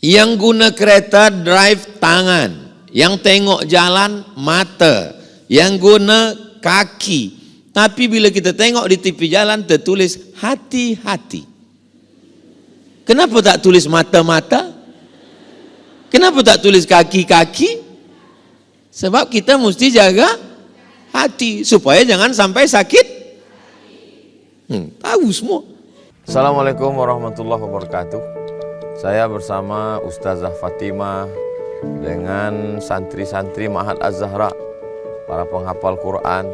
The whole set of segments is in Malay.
Yang guna kereta drive tangan, yang tengok jalan mata, yang guna kaki. Tapi bila kita tengok di tepi jalan tertulis hati-hati. Kenapa tak tulis mata-mata? Kenapa tak tulis kaki-kaki? Sebab kita mesti jaga hati supaya jangan sampai sakit. Tahu semua. Assalamualaikum warahmatullahi wabarakatuh. Saya bersama Ustazah Fatimah dengan santri-santri Ma'had Az-Zahra, para penghafal Quran.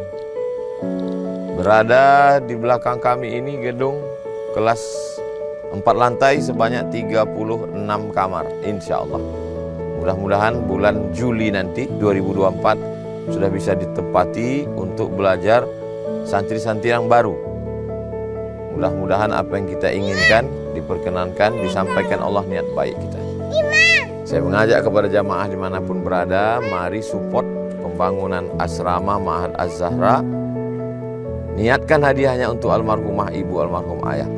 Berada di belakang kami ini gedung kelas 4 lantai sebanyak 36 kamar, insya Allah. Mudah-mudahan bulan Juli nanti 2024 sudah bisa ditempati untuk belajar santri-santri yang baru. Mudah-mudahan apa yang kita inginkan diperkenankan, disampaikan Allah niat baik kita. Saya mengajak kepada jamaah dimanapun berada, mari support pembangunan asrama Ma'had Az-Zahra. Niatkan hadiahnya untuk almarhumah ibu, almarhum ayah.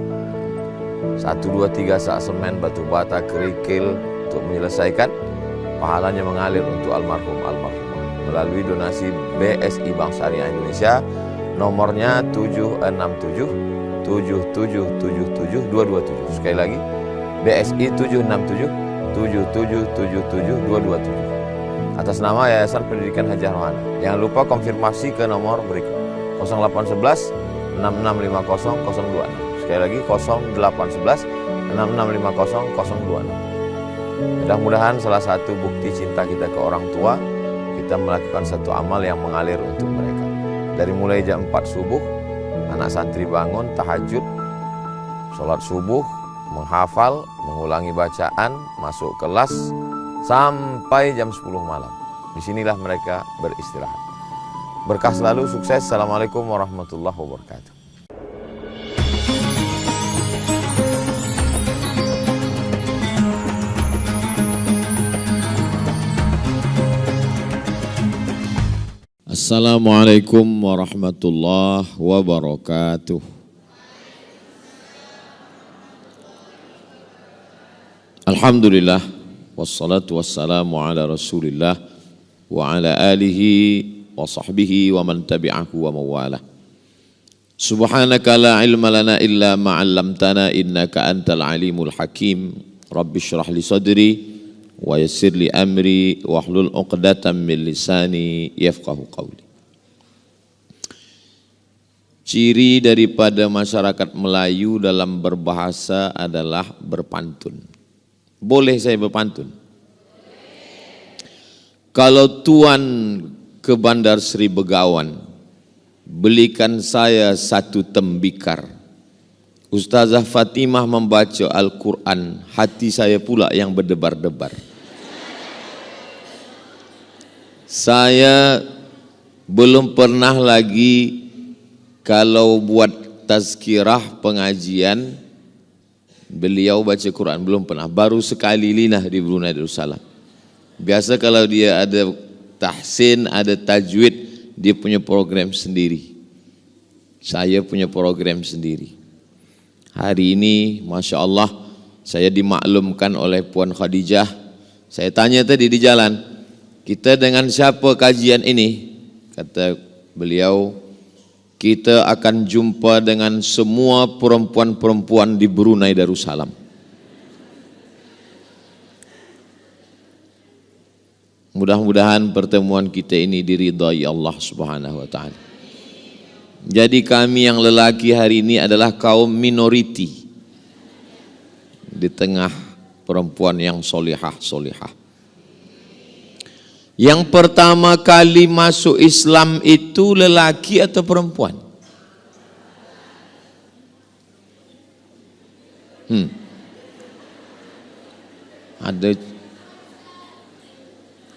1, 2, 3 sak semen, batu bata, kerikil untuk menyelesaikan. Pahalanya mengalir untuk almarhumah melalui donasi BSI Bank Syariah Indonesia, nomornya 767 7777 227. Sekali lagi, BSI 767 7777 227 atas nama Yayasan Pendidikan Haji Rohana. Jangan lupa konfirmasi ke nomor berikut 0811 6650 026. Sekali lagi 0811 6650 026. Mudah-mudahan salah satu bukti cinta kita ke orang tua, kita melakukan satu amal yang mengalir untuk mereka. Dari mulai jam 4 subuh, anak santri bangun, tahajud, sholat subuh, menghafal, mengulangi bacaan, masuk kelas, sampai jam 10 malam. Disinilah mereka beristirahat. Berkah selalu, sukses. Assalamualaikum warahmatullahi wabarakatuh. Assalamualaikum warahmatullahi wabarakatuh. Alhamdulillah, wassalatu wassalamu ala rasulillah wa ala alihi wa sahbihi wa man tabi'ahu wa mawalah. Subhanaka la ilma lana illa ma'allamtana innaka antal alimul hakim. Rabbi syrah li sadri wa yassir li amri wahlul 'uqdatam min lisani yafqahu qawli. Ciri daripada masyarakat Melayu dalam berbahasa adalah berpantun. Boleh saya berpantun? Kalau tuan ke Bandar Seri Begawan, belikan saya 1 tembikar. Ustazah Fatimah membaca Al-Quran, hati saya pula yang berdebar-debar. Saya belum pernah lagi kalau buat tazkirah pengajian beliau baca Quran, belum pernah. Baru sekali linah di Brunei Darussalam. Biasa kalau dia ada tahsin, ada tajwid, dia punya program sendiri. Saya punya program sendiri. Hari ini Masya Allah saya dimaklumkan oleh Puan Khadijah. Saya tanya tadi di jalan, kita dengan siapa kajian ini? Kata beliau, kita akan jumpa dengan semua perempuan-perempuan di Brunei Darussalam. Mudah-mudahan pertemuan kita ini diridai Allah Subhanahu wa taala. Jadi kami yang lelaki hari ini adalah kaum minoriti di tengah perempuan yang solihah-solihah. Yang pertama kali masuk Islam itu lelaki atau perempuan? Ada.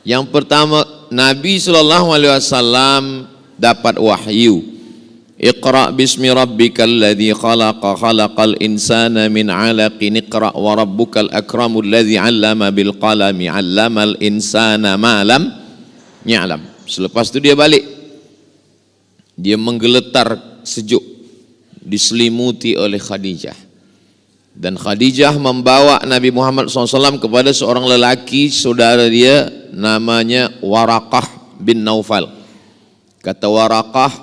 Yang pertama, Nabi SAW dapat wahyu. Iqra bismi rabbikal ladzi khalaqa khalaqal insana min 'alaqin iqra wa rabbukal akramul ladzi 'allama bil qalami 'allamal insana ma lam ya'lam. Selepas itu dia balik. Dia menggeletar sejuk, diselimuti oleh Khadijah. Dan Khadijah membawa Nabi Muhammad SAW kepada seorang lelaki saudara dia namanya Waraqah bin Naufal. Kata Waraqah,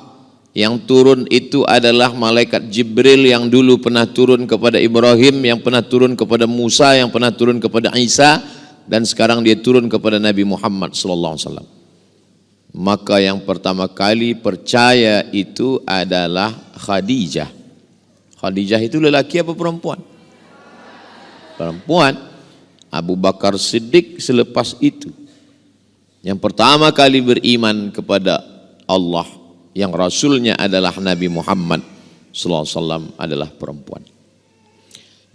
yang turun itu adalah malaikat Jibril yang dulu pernah turun kepada Ibrahim, yang pernah turun kepada Musa, yang pernah turun kepada Isa, dan sekarang dia turun kepada Nabi Muhammad SAW. Maka yang pertama kali percaya itu adalah Khadijah. Khadijah itu lelaki apa perempuan? Perempuan. Abu Bakar Siddiq selepas itu. Yang pertama kali beriman kepada Allah, yang Rasulnya adalah Nabi Muhammad SAW, adalah perempuan.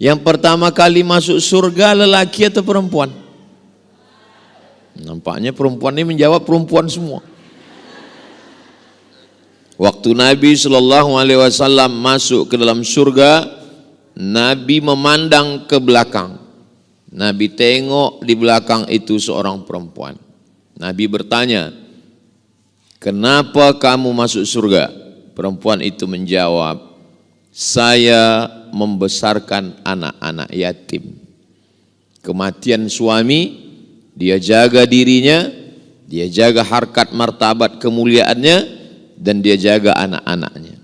Yang pertama kali masuk surga lelaki atau perempuan? Nampaknya perempuan ini menjawab perempuan semua. Waktu Nabi SAW masuk ke dalam surga, Nabi memandang ke belakang. Nabi tengok di belakang itu seorang perempuan. Nabi bertanya, "Kenapa kamu masuk surga?" Perempuan itu menjawab, "Saya membesarkan anak-anak yatim. Kematian suami, dia jaga dirinya, dia jaga harkat martabat kemuliaannya, dan dia jaga anak-anaknya.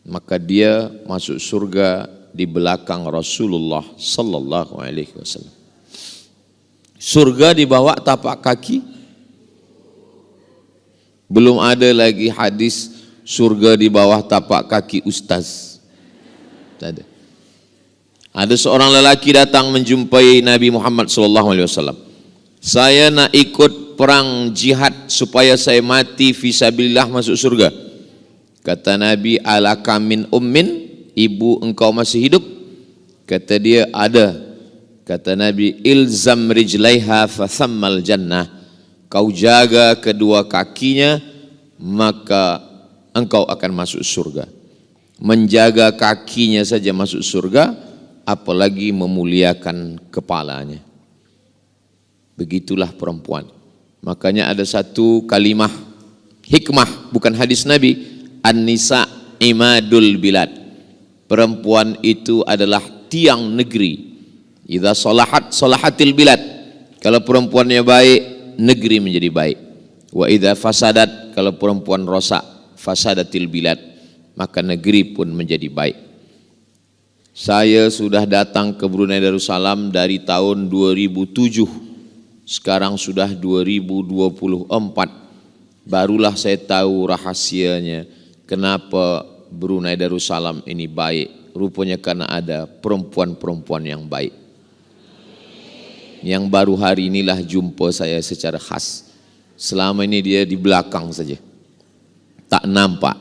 Maka dia masuk surga di belakang Rasulullah sallallahu alaihi wasallam." Surga di bawah tapak kaki. Belum ada lagi hadis surga di bawah tapak kaki ustaz. Tak ada. Ada seorang lelaki datang menjumpai Nabi Muhammad sallallahu alaihi wasallam. "Saya nak ikut perang jihad supaya saya mati fisabilillah masuk surga." Kata Nabi, "Alaka min ummin?" Ibu engkau masih hidup? Kata dia, "Ada." Kata Nabi, "Ilzam rijlaiha fa thammal jannah." Kau jaga kedua kakinya, maka engkau akan masuk surga. Menjaga kakinya saja masuk surga, apalagi memuliakan kepalanya. Begitulah perempuan. Makanya ada satu kalimah hikmah, bukan hadis Nabi, "An-nisa imadul bilad." Perempuan itu adalah tiang negeri. Idza salahat salahatil bilad. Kalau perempuannya baik, negeri menjadi baik. Wa idza fasadat, kalau perempuan rosak, fasadatil bilad, maka negeri pun menjadi baik. Saya sudah datang ke Brunei Darussalam dari tahun 2007. Sekarang sudah 2024. Barulah saya tahu rahasianya kenapa Brunei Darussalam ini baik. Rupanya karena ada perempuan-perempuan yang baik. Yang baru hari inilah jumpa saya secara khas. Selama ini dia di belakang saja, tak nampak.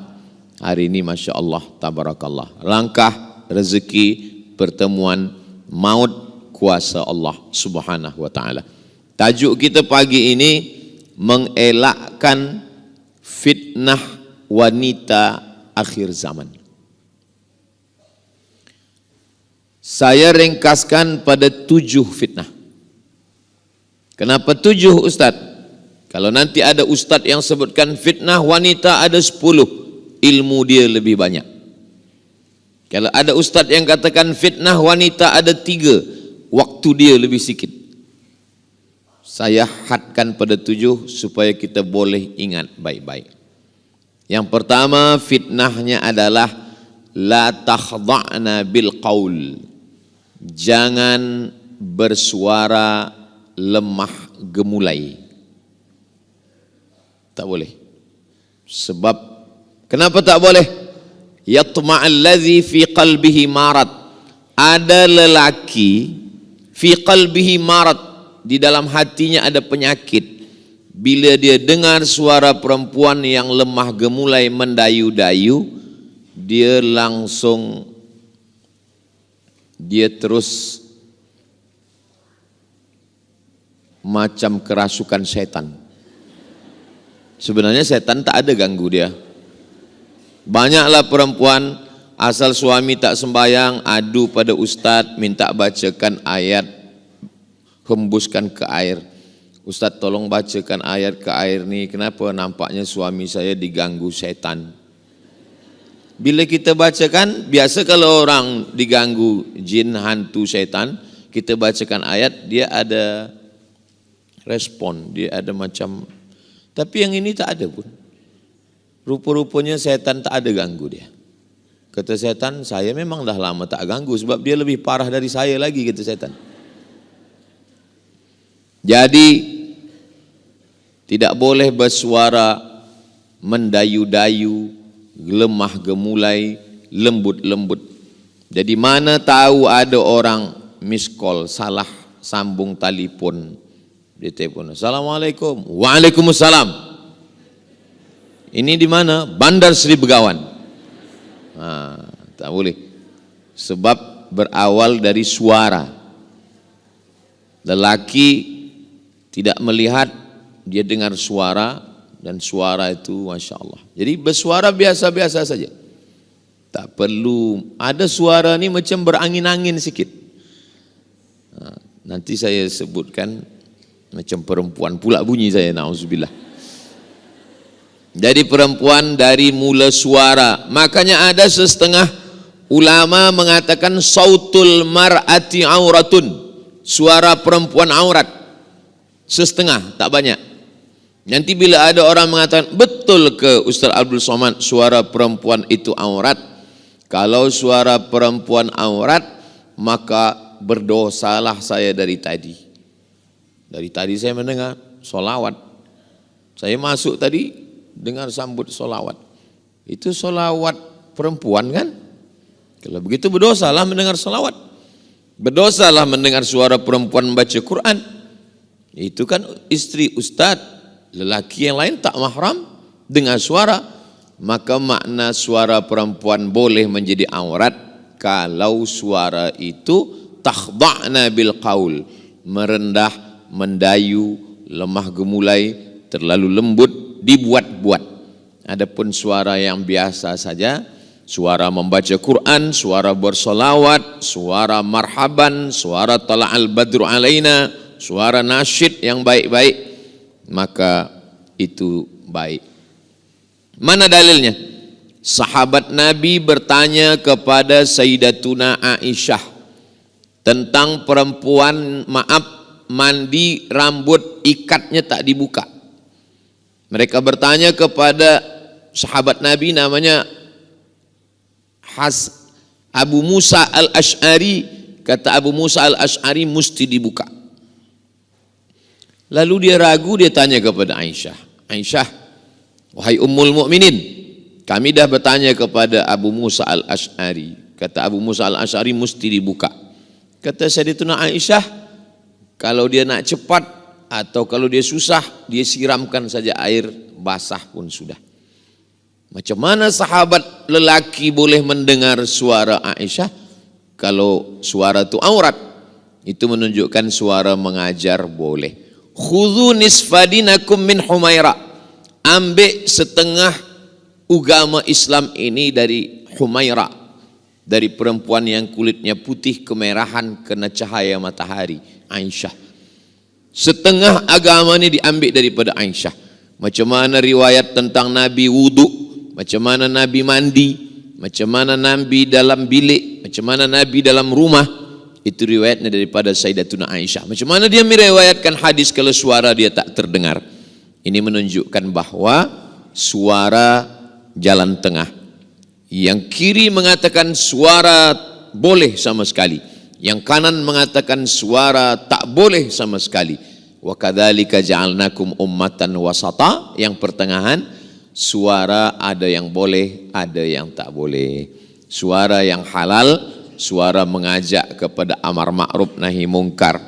Hari ini Masya Allah, tabarakallah. Langkah, rezeki, pertemuan, maut, kuasa Allah subhanahu wa ta'ala. Tajuk kita pagi ini, mengelakkan fitnah wanita akhir zaman. Saya ringkaskan pada 7 fitnah. Kenapa 7 Ustaz? Kalau nanti ada Ustaz yang sebutkan fitnah wanita ada 10, ilmu dia lebih banyak. Kalau ada Ustaz yang katakan fitnah wanita ada 3, waktu dia lebih sikit. Saya hadkan pada 7 supaya kita boleh ingat baik-baik. Yang pertama fitnahnya adalah la takhda'na bil qaul. Jangan bersuara lemah gemulai. Tak boleh. Sebab kenapa tak boleh? Yatma'alladzi fi qalbihi marad. Ada lelaki fi qalbihi marad, di dalam hatinya ada penyakit. Bila dia dengar suara perempuan yang lemah gemulai mendayu-dayu, dia langsung, dia terus macam kerasukan setan. Sebenarnya setan tak ada ganggu dia. Banyaklah perempuan asal suami tak sembayang adu pada ustaz, minta bacakan ayat, hembuskan ke air. Ustaz tolong bacakan ayat ke air ni, kenapa nampaknya suami saya diganggu setan. Bila kita bacakan, biasa kalau orang diganggu jin, hantu, setan, kita bacakan ayat, dia ada respon, dia ada macam. Tapi yang ini tak ada pun. Rupa-rupanya setan tak ada ganggu dia. Kata setan, saya memang dah lama tak ganggu sebab dia lebih parah dari saya lagi, kata setan. Jadi tidak boleh bersuara mendayu-dayu, lemah gemulai, lembut-lembut. Jadi mana tahu ada orang miss call, salah sambung telefon. Dia telepon, Assalamualaikum. Waalaikumsalam. Ini di mana? Bandar Sri Begawan. Tak boleh. Sebab berawal dari suara. Lelaki tidak melihat, dia dengar suara, dan suara itu Masya Allah. Jadi bersuara biasa-biasa saja. Tak perlu, ada suara ni macam berangin-angin sikit. Nanti saya sebutkan macam perempuan pula bunyi saya, na'udzubillah. Jadi perempuan dari mula suara. Makanya ada setengah ulama mengatakan sautul mar'ati auratun. Suara perempuan aurat. Setengah, tak banyak. Nanti bila ada orang mengatakan, betul ke Ustaz Abdul Somad suara perempuan itu aurat? Kalau suara perempuan aurat, maka berdosalah saya dari tadi. Dari tadi saya mendengar solawat. Saya masuk tadi dengar sambut solawat. Itu solawat perempuan kan? Kalau begitu berdosalah mendengar solawat. Berdosalah mendengar suara perempuan membaca Quran. Itu kan istri ustaz, lelaki yang lain tak mahram dengar suara. Maka makna suara perempuan boleh menjadi aurat kalau suara itu takhda'na bil qaul, merendah, mendayu, lemah gemulai, terlalu lembut, dibuat-buat. Adapun suara yang biasa saja, suara membaca Quran, suara bersolawat, suara marhaban, suara tala'al badru alaina, suara nasyid yang baik-baik, maka itu baik. Mana dalilnya? Sahabat Nabi bertanya kepada Sayyidatuna Aisyah tentang perempuan, mandi rambut ikatnya tak dibuka. Mereka bertanya kepada sahabat Nabi namanya Abu Musa al-Ash'ari. Kata Abu Musa al-Ash'ari mesti dibuka. Lalu dia ragu, dia tanya kepada Aisyah, Aisyah, wahai Ummul Mukminin, kami dah bertanya kepada Abu Musa al-Ash'ari. Kata Abu Musa al-Ash'ari mesti dibuka. Kata Sayyidatuna Aisyah, kalau dia nak cepat atau kalau dia susah, dia siramkan saja air basah pun sudah. Macam mana sahabat lelaki boleh mendengar suara Aisyah kalau suara itu aurat? Itu menunjukkan suara mengajar boleh. Khudhu nisfadinakum min Humaira. Ambil setengah agama Islam ini dari Humaira, dari perempuan yang kulitnya putih kemerahan kena cahaya matahari, Aisyah. Setengah agama ini diambil daripada Aisyah. Macam mana riwayat tentang Nabi wudu, macam mana Nabi mandi, macam mana Nabi dalam bilik, macam mana Nabi dalam rumah, itu riwayatnya daripada Sayyidatuna Aisyah. Macam mana dia meriwayatkan hadis kalau suara dia tak terdengar. Ini menunjukkan bahwa suara jalan tengah. Yang kiri mengatakan suara boleh sama sekali, yang kanan mengatakan suara tak boleh sama sekali. Wa kadzalika ja'alnakum ummatan wasata, yang pertengahan suara ada yang boleh, ada yang tak boleh. Suara yang halal, suara mengajak kepada amar ma'ruf nahi mungkar.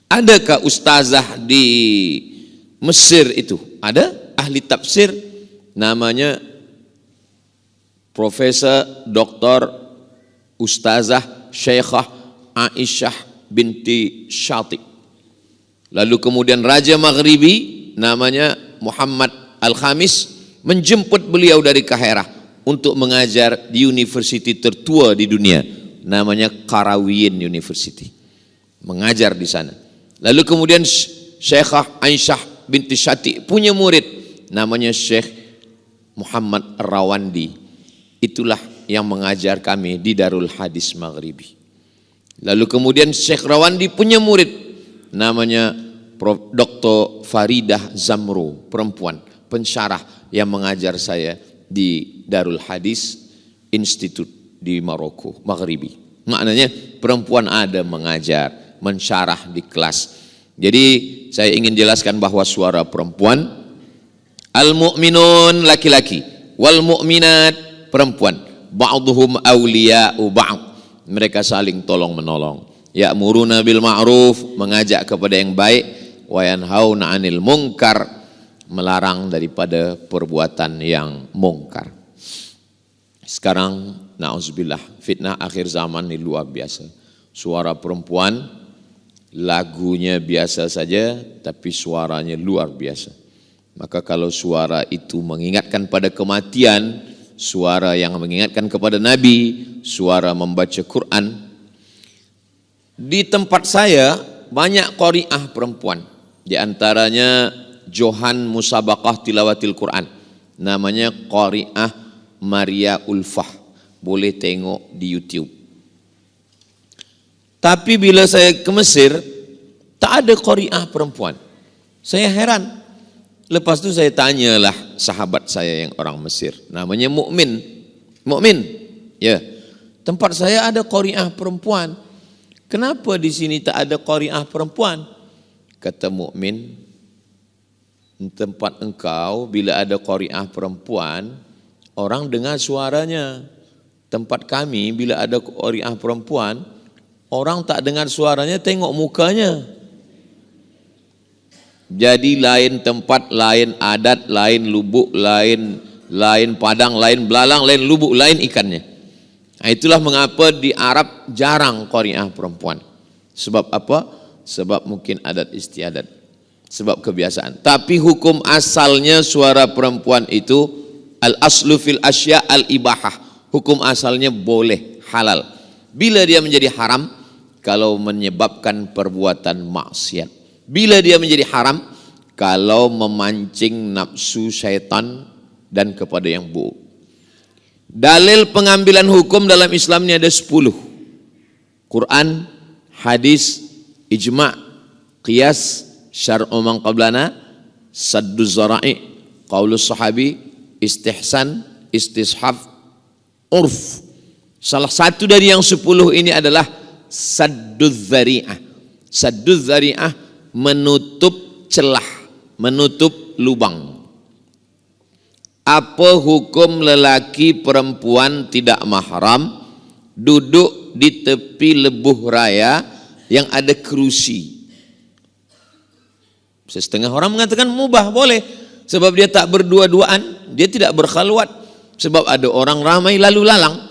Adakah ustazah di Mesir itu? Ada ahli tafsir namanya Profesor Dr. Ustazah Syekhah Aisyah binti Syatib. Lalu kemudian Raja Maghribi namanya Muhammad Al-Khamis menjemput beliau dari Kaherah untuk mengajar di universiti tertua di dunia, namanya Qarawiyyin University. Mengajar di sana. Lalu kemudian Syekhah Aisyah binti Syatib punya murid namanya Syekh Muhammad Rawandi. itulah yang mengajar kami di Darul Hadis Maghribi. Lalu kemudian Syekh Rawandi punya murid namanya Prof. Dr. Faridah Zamro, perempuan pensyarah yang mengajar saya di Darul Hadis Institute di Maroko, Maghribi. Maknanya perempuan ada mengajar, mensyarah di kelas. Jadi saya ingin jelaskan bahwa suara perempuan, al-mu'minun laki-laki, wal mu'minat perempuan, ba'duhum awliya'u ba'd, mereka saling tolong menolong. Ya'muruna bil ma'ruf, mengajak kepada yang baik, wa yanhauna 'anil munkar, melarang daripada perbuatan yang mungkar. Sekarang na'udzubillah, fitnah akhir zaman ini luar biasa. Suara perempuan, lagunya biasa saja tapi suaranya luar biasa. Maka kalau suara itu mengingatkan pada kematian, suara yang mengingatkan kepada Nabi, suara membaca Quran. Di tempat saya banyak qari'ah perempuan. Di antaranya Johan Musabaqah Tilawatil Quran. Namanya qari'ah Maria Ulfah. Boleh tengok di YouTube. Tapi bila saya ke Mesir, tak ada qari'ah perempuan. Saya heran. Lepas tu saya tanyalah sahabat saya yang orang Mesir, namanya Mukmin. Mukmin, ya. Tempat saya ada qari'ah perempuan. Kenapa di sini tak ada qari'ah perempuan? Kata Mukmin, tempat engkau bila ada qari'ah perempuan, orang dengar suaranya. Tempat kami bila ada qari'ah perempuan, orang tak dengar suaranya, tengok mukanya. Jadi lain tempat, lain adat, lain lubuk, lain padang, lain belalang, lain lubuk, lain ikannya. Nah, itulah mengapa di Arab jarang qari'ah perempuan. Sebab apa? Sebab mungkin adat istiadat, sebab kebiasaan. Tapi hukum asalnya suara perempuan itu al-aslu fil asya al-ibahah. Hukum asalnya boleh, halal. Bila dia menjadi haram, kalau menyebabkan perbuatan maksiat. Bila dia menjadi haram, kalau memancing nafsu syaitan dan kepada yang buruk. Dalil pengambilan hukum dalam Islam ini ada 10. Quran, hadis, ijma', qiyas, syar'u man qablana, sadduz zara'i, qaulus sahabi, istihsan, istishaf, urf. Salah satu dari yang 10 ini adalah sadduz zari'ah. Sadduz zari'ah, menutup celah, menutup lubang. Apa hukum lelaki perempuan tidak mahram duduk di tepi lebuh raya yang ada kerusi? Setengah orang mengatakan mubah, boleh. Sebab dia tak berdua-duaan, dia tidak berkhalwat. Sebab ada orang ramai lalu lalang.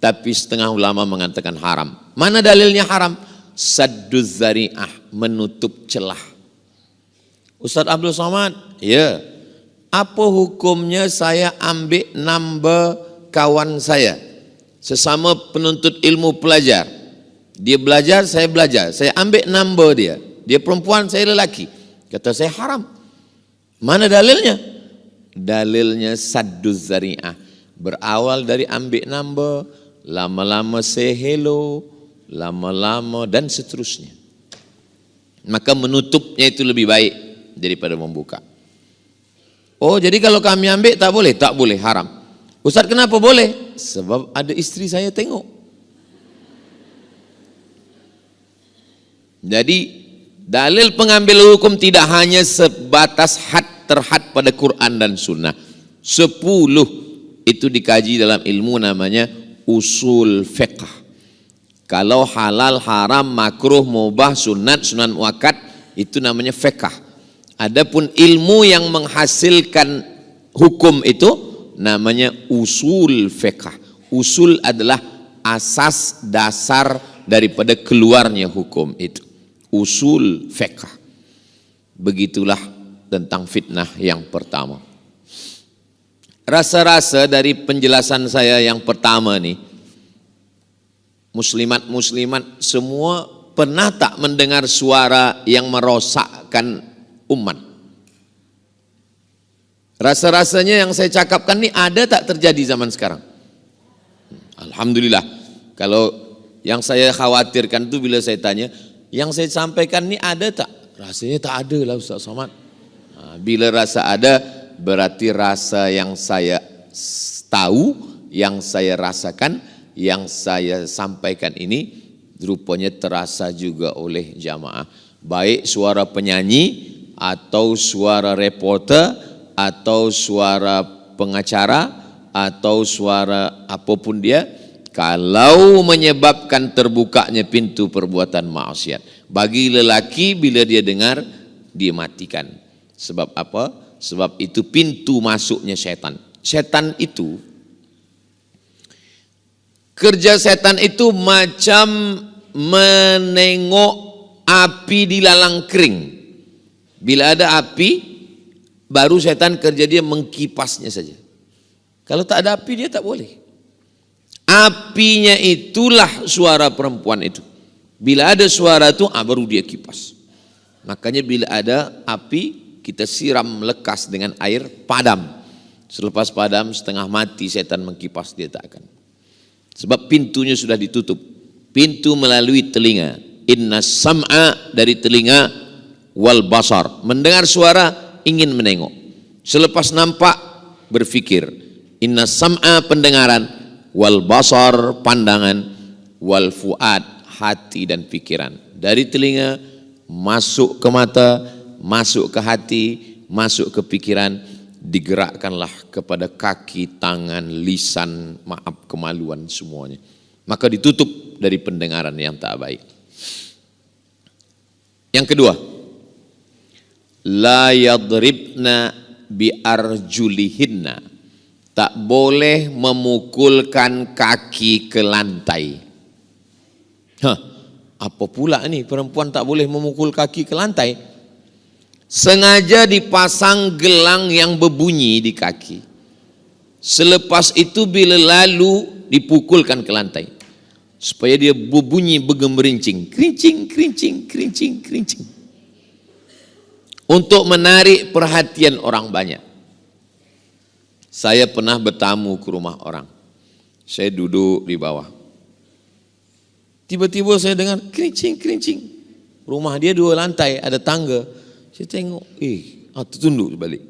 Tapi setengah ulama mengatakan haram. Mana dalilnya haram? Sadduz zari'ah, menutup celah. Ustaz Abdul Somad, ya. Apa hukumnya saya ambil nombor kawan saya, sesama penuntut ilmu pelajar. Dia belajar, saya belajar. Saya ambil nombor dia. Dia perempuan, saya lelaki. Kata saya haram. Mana dalilnya? Dalilnya sadduz zari'ah. Berawal dari ambil nombor, lama-lama say hello, lama-lama dan seterusnya. Maka menutupnya itu lebih baik daripada membuka. Oh, jadi kalau kami ambil tak boleh? Tak boleh, haram. Ustaz, kenapa boleh? Sebab ada istri saya tengok. Jadi dalil pengambil hukum tidak hanya sebatas had terhad pada Quran dan Sunnah. 10 itu dikaji dalam ilmu namanya usul fiqh. Kalau halal, haram, makruh, mubah, sunat, sunan muakkad, itu namanya fiqh. Adapun ilmu yang menghasilkan hukum itu namanya usul fiqh. Usul adalah asas dasar daripada keluarnya hukum itu. Usul fiqh. Begitulah tentang fitnah yang pertama. Rasa-rasa dari penjelasan saya yang pertama nih, muslimat-muslimat semua pernah tak mendengar suara yang merosakkan umat? Rasa-rasanya yang saya cakapkan ini ada tak terjadi zaman sekarang? Alhamdulillah. Kalau yang saya khawatirkan itu bila saya tanya, yang saya sampaikan ini ada tak? Rasanya tak ada lah Ustaz Somad. Bila rasa ada, berarti rasa yang saya tahu, yang saya rasakan, yang saya sampaikan ini rupanya terasa juga oleh jamaah. Baik suara penyanyi, atau suara reporter, atau suara pengacara, atau suara apapun dia, kalau menyebabkan terbukanya pintu perbuatan maksiat. Bagi lelaki bila dia dengar, dia matikan. Sebab apa? Sebab itu pintu masuknya setan. Setan itu, kerja setan itu macam menengok api di lalang kering. Bila ada api, baru setan kerja dia mengkipasnya saja. Kalau tak ada api dia tak boleh. Apinya itulah suara perempuan itu. Bila ada suara itu, baru dia kipas. Makanya bila ada api, kita siram lekas dengan air, padam. Selepas padam, setengah mati setan mengkipas, dia tak akan. Sebab pintunya sudah ditutup. Pintu melalui telinga. Inna sam'a dari telinga, wal basar. Mendengar suara, ingin menengok. Selepas nampak, berfikir. Inna sam'a pendengaran, wal basar pandangan, wal fuad hati dan pikiran. Dari telinga masuk ke mata, masuk ke hati, masuk ke pikiran, digerakkanlah kepada kaki, tangan, lisan, maaf kemaluan semuanya. Maka ditutup dari pendengaran yang tak baik. Yang kedua, la yadribna bi arjulihinna, tak boleh memukulkan kaki ke lantai. Apa pula ni perempuan tak boleh memukul kaki ke lantai? Sengaja dipasang gelang yang berbunyi di kaki. Selepas itu bila lalu dipukulkan ke lantai, supaya dia berbunyi bergemerincing, kerincing, kerincing, kerincing, kerincing, untuk menarik perhatian orang banyak. Saya pernah bertamu ke rumah orang. Saya duduk di bawah. Tiba-tiba saya dengar kerincing, kerincing. Rumah dia 2 lantai, ada tangga. Saya tengok, tertunduk balik.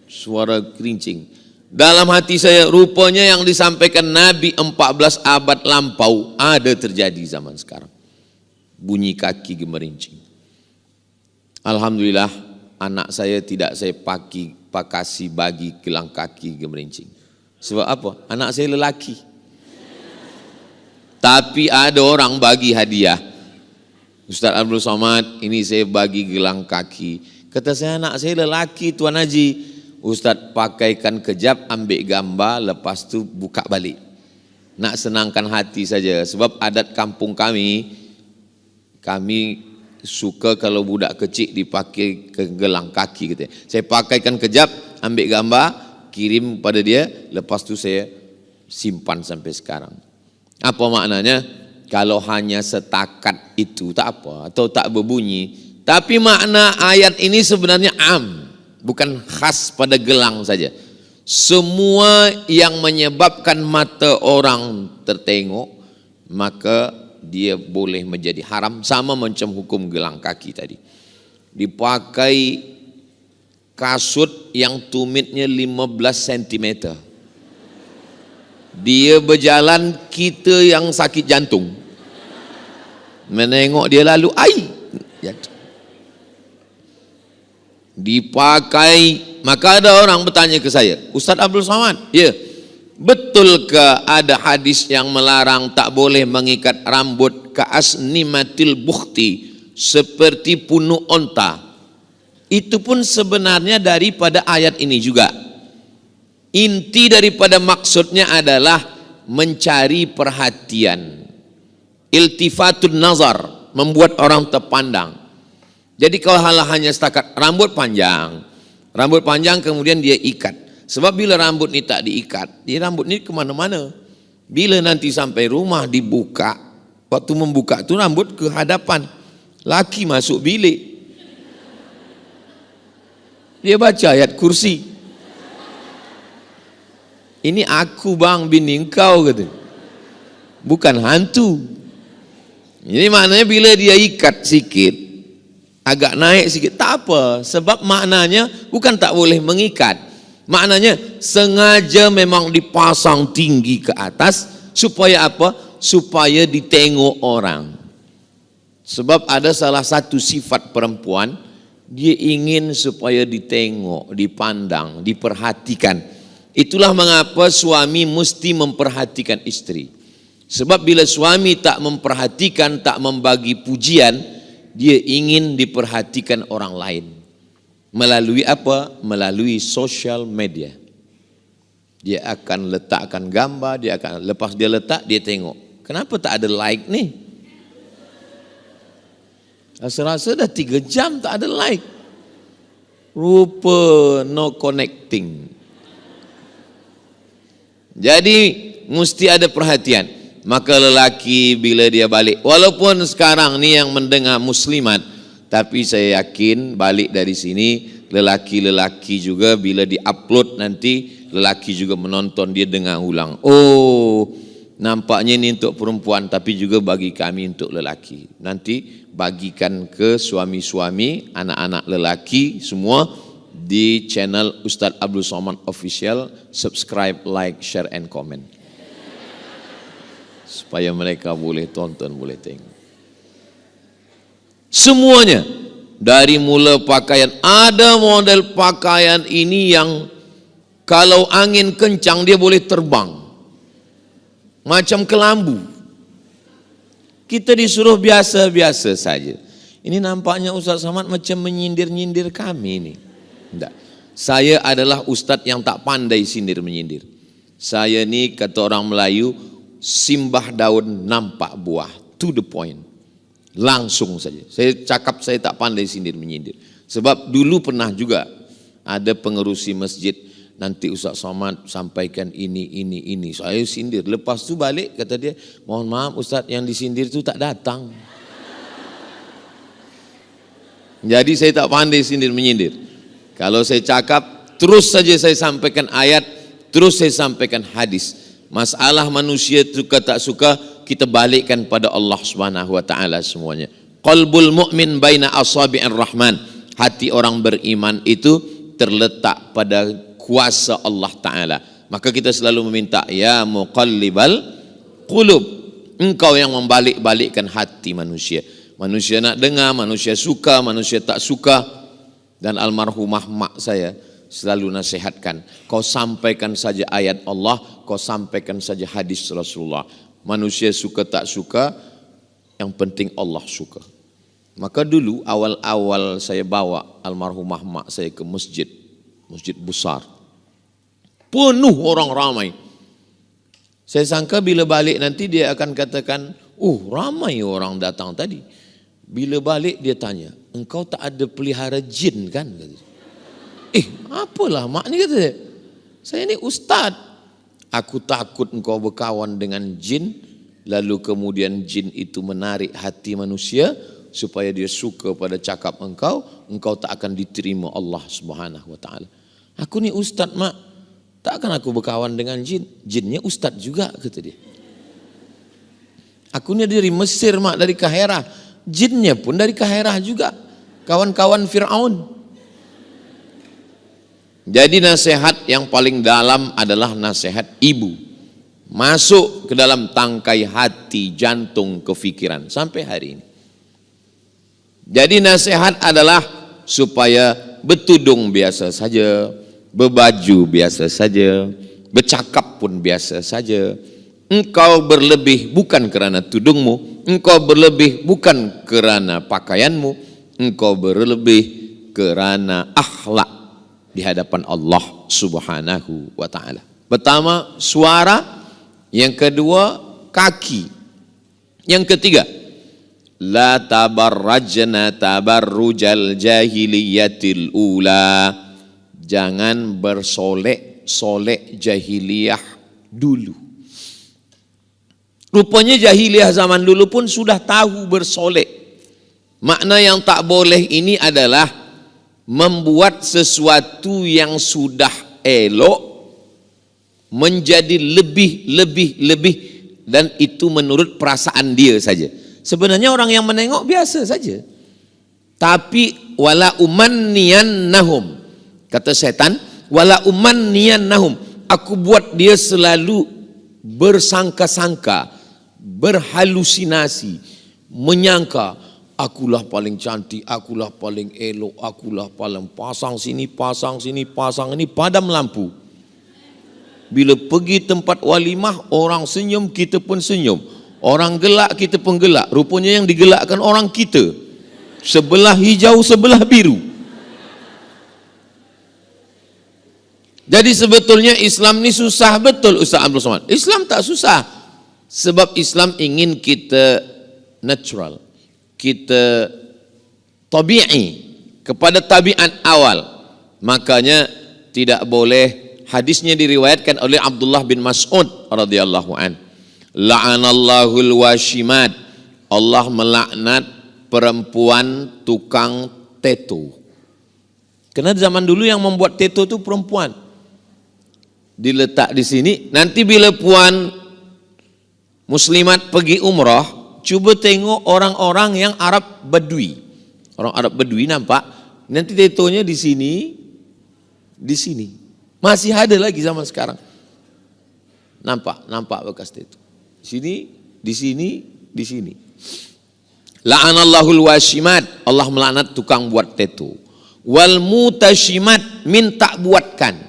Suara kerincing. Dalam hati saya, rupanya yang disampaikan Nabi 14 abad lampau ada terjadi zaman sekarang. Bunyi kaki gemerincing. Alhamdulillah, anak saya tidak saya pakasi bagi gelang kaki gemerincing. Sebab apa? Anak saya lelaki. Tapi ada orang bagi hadiah. Ustaz Abdul Somad, ini saya bagi gelang kaki. Kata saya, anak saya lelaki Tuan Haji. Ustaz pakaikan kejap, ambil gambar, lepas tu buka balik. Nak senangkan hati saja. Sebab adat kampung kami suka kalau budak kecil dipakai ke gelang kaki. Gitu. Saya pakaikan kejap, ambil gambar, kirim pada dia, lepas tu saya simpan sampai sekarang. Apa maknanya? Kalau hanya setakat itu tak apa, atau tak berbunyi. Tapi makna ayat ini sebenarnya bukan khas pada gelang saja. Semua yang menyebabkan mata orang tertengok, maka dia boleh menjadi haram, sama macam hukum gelang kaki tadi. Dipakai kasut yang tumitnya 15 cm. Dia berjalan, kita yang sakit jantung. Menengok dia lalu, jantung. Dipakai, maka ada orang bertanya ke saya, Ustaz Abdul Somad, ya, betul ke ada hadis yang melarang tak boleh mengikat rambut ke asnimatil bukhti, seperti punuk onta? Itu pun sebenarnya daripada ayat ini juga. Inti daripada maksudnya adalah mencari perhatian, iltifatun nazar, membuat orang terpandang. Jadi kalau hanya setakat rambut panjang kemudian dia ikat. Sebab bila rambut ni tak diikat, rambut ni kemana-mana. Bila nanti sampai rumah dibuka, waktu membuka tu rambut ke hadapan, laki masuk bilik, dia baca ayat kursi. Ini aku bang bini engkau, kata. bukan hantu. Jadi maknanya bila dia ikat sikit, agak naik sikit, tak apa. Sebab maknanya bukan tak boleh mengikat. Maknanya sengaja memang dipasang tinggi ke atas. Supaya apa? Supaya ditengok orang. Sebab ada salah satu sifat perempuan, dia ingin supaya ditengok, dipandang, diperhatikan. Itulah mengapa suami mesti memperhatikan istri. Sebab bila suami tak memperhatikan, tak membagi pujian, dia ingin diperhatikan orang lain. Melalui apa? Melalui social media. Dia akan letakkan gambar, dia akan lepas dia letak, dia tengok. Kenapa tak ada like nih? Rasa-rasa dah 3 jam tak ada like. Rupa no connecting. Jadi mesti ada perhatian. Maka lelaki bila dia balik, walaupun sekarang ni yang mendengar muslimat, tapi saya yakin balik dari sini lelaki-lelaki juga bila di-upload nanti, lelaki juga menonton, dia dengar ulang. Oh, nampaknya ini untuk perempuan, tapi juga bagi kami untuk lelaki. Nanti bagikan ke suami-suami, anak-anak lelaki semua di channel Ustadz Abdul Somad Official. Subscribe, like, share, and comment. Supaya mereka boleh tonton, boleh tengok. Semuanya. Dari mula pakaian. Ada model pakaian ini yang kalau angin kencang dia boleh terbang. Macam kelambu. Kita disuruh biasa-biasa saja. Ini nampaknya Ustaz Somad macam menyindir-nyindir kami ini. Tidak. Saya adalah ustaz yang tak pandai sindir-menyindir. Saya ni kata orang Melayu, simbah daun nampak buah, to the point, langsung saja. Saya cakap saya tak pandai sindir menyindir. Sebab dulu pernah juga ada pengerusi masjid, nanti Ustaz Somad sampaikan ini. Saya sindir. Lepas tu balik kata dia, mohon maaf Ustaz, yang disindir tu tak datang. Jadi saya tak pandai sindir menyindir. Kalau saya cakap, terus saja saya sampaikan ayat, terus saya sampaikan hadis. Masalah manusia suka tak suka, kita balikkan pada Allah Subhanahu wa taala semuanya. Qalbul mu'min baina asabi'ir rahman. Hati orang beriman itu terletak pada kuasa Allah taala. Maka kita selalu meminta, ya muqallibal qulub, engkau yang membalik-balikkan hati manusia. Manusia nak dengar, manusia suka, manusia tak suka. Dan almarhumah mak saya selalu nasihatkan, kau sampaikan saja ayat Allah, kau sampaikan saja hadis Rasulullah. Manusia suka tak suka, yang penting Allah suka. Maka dulu awal-awal saya bawa almarhumah mak saya ke masjid besar, penuh orang ramai. Saya sangka bila balik nanti dia akan katakan, ramai orang datang tadi. Bila balik dia tanya, engkau tak ada pelihara jin kan? Apalah mak ni, kata dia. Saya ni ustaz. Aku takut engkau berkawan dengan jin, lalu kemudian jin itu menarik hati manusia supaya dia suka pada cakap engkau tak akan diterima Allah Subhanahu wa taala. Aku ni ustaz mak, takkan aku berkawan dengan jin. Jinnya ustaz juga, kata dia. Aku ni dari Mesir mak, dari Kahirah. Jinnya pun dari Kahirah juga. Kawan-kawan Fir'aun. Jadi nasihat yang paling dalam adalah nasihat ibu. Masuk ke dalam tangkai hati, jantung, kefikiran sampai hari ini. Jadi nasihat adalah supaya bertudung biasa saja, berbaju biasa saja, bercakap pun biasa saja. Engkau berlebih bukan kerana tudungmu, engkau berlebih bukan kerana pakaianmu, engkau berlebih kerana akhlak di hadapan Allah Subhanahu wa taala. Pertama, suara, yang kedua, kaki. Yang ketiga, la tabarrajna tabarrujal jahiliyatil ula. Jangan bersolek-solek jahiliyah dulu. Rupanya jahiliyah zaman dulu pun sudah tahu bersolek. Makna yang tak boleh ini adalah membuat sesuatu yang sudah elok menjadi lebih dan itu menurut perasaan dia saja. Sebenarnya orang yang menengok biasa saja. Tapi wala umanniyannahum, kata setan, wala umanniyannahum, aku buat dia selalu bersangka-sangka, berhalusinasi, menyangka akulah paling cantik, akulah paling elok, akulah paling pasang sini, pasang sini, pasang ini, padam lampu. Bila pergi tempat walimah, orang senyum, kita pun senyum. Orang gelak, kita pun gelak. Rupanya yang digelakkan orang kita. Sebelah hijau, sebelah biru. Jadi sebetulnya Islam ni susah betul, Ustaz Abdul Somad. Islam tak susah. Sebab Islam ingin kita natural, kita tabi'i, kepada tabiat awal. Makanya tidak boleh, hadisnya diriwayatkan oleh Abdullah bin Mas'ud radhiyallahu an. La'anallahul washimat, Allah melaknat perempuan tukang tato. Karena zaman dulu yang membuat tato itu perempuan. Diletak di sini, nanti bila puan muslimat pergi umrah, cuba tengok orang-orang yang Arab Badui. Orang Arab Badui nampak, nanti tatonya di sini, di sini. Masih ada lagi zaman sekarang. Nampak bekas tato. Sini, di sini, di sini. La'anallahul washimat, Allah melaknat tukang buat tato. Wal mutashimat, minta buatkan.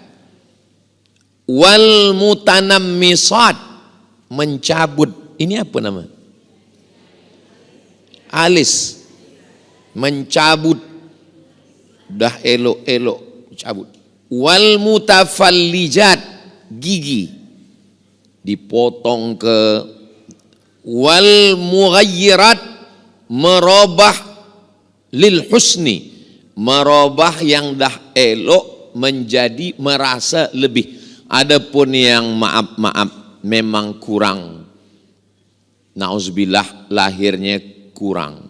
Wal mutanammisat, mencabut. Ini apa nama? Alis, mencabut, dah elok-elok cabut. Wal mutafallijat, gigi dipotong ke. Wal mughayyirat, merubah lil husni, merubah yang dah elok menjadi merasa lebih. Adapun yang maaf memang kurang, nauzubillah, lahirnya kurang,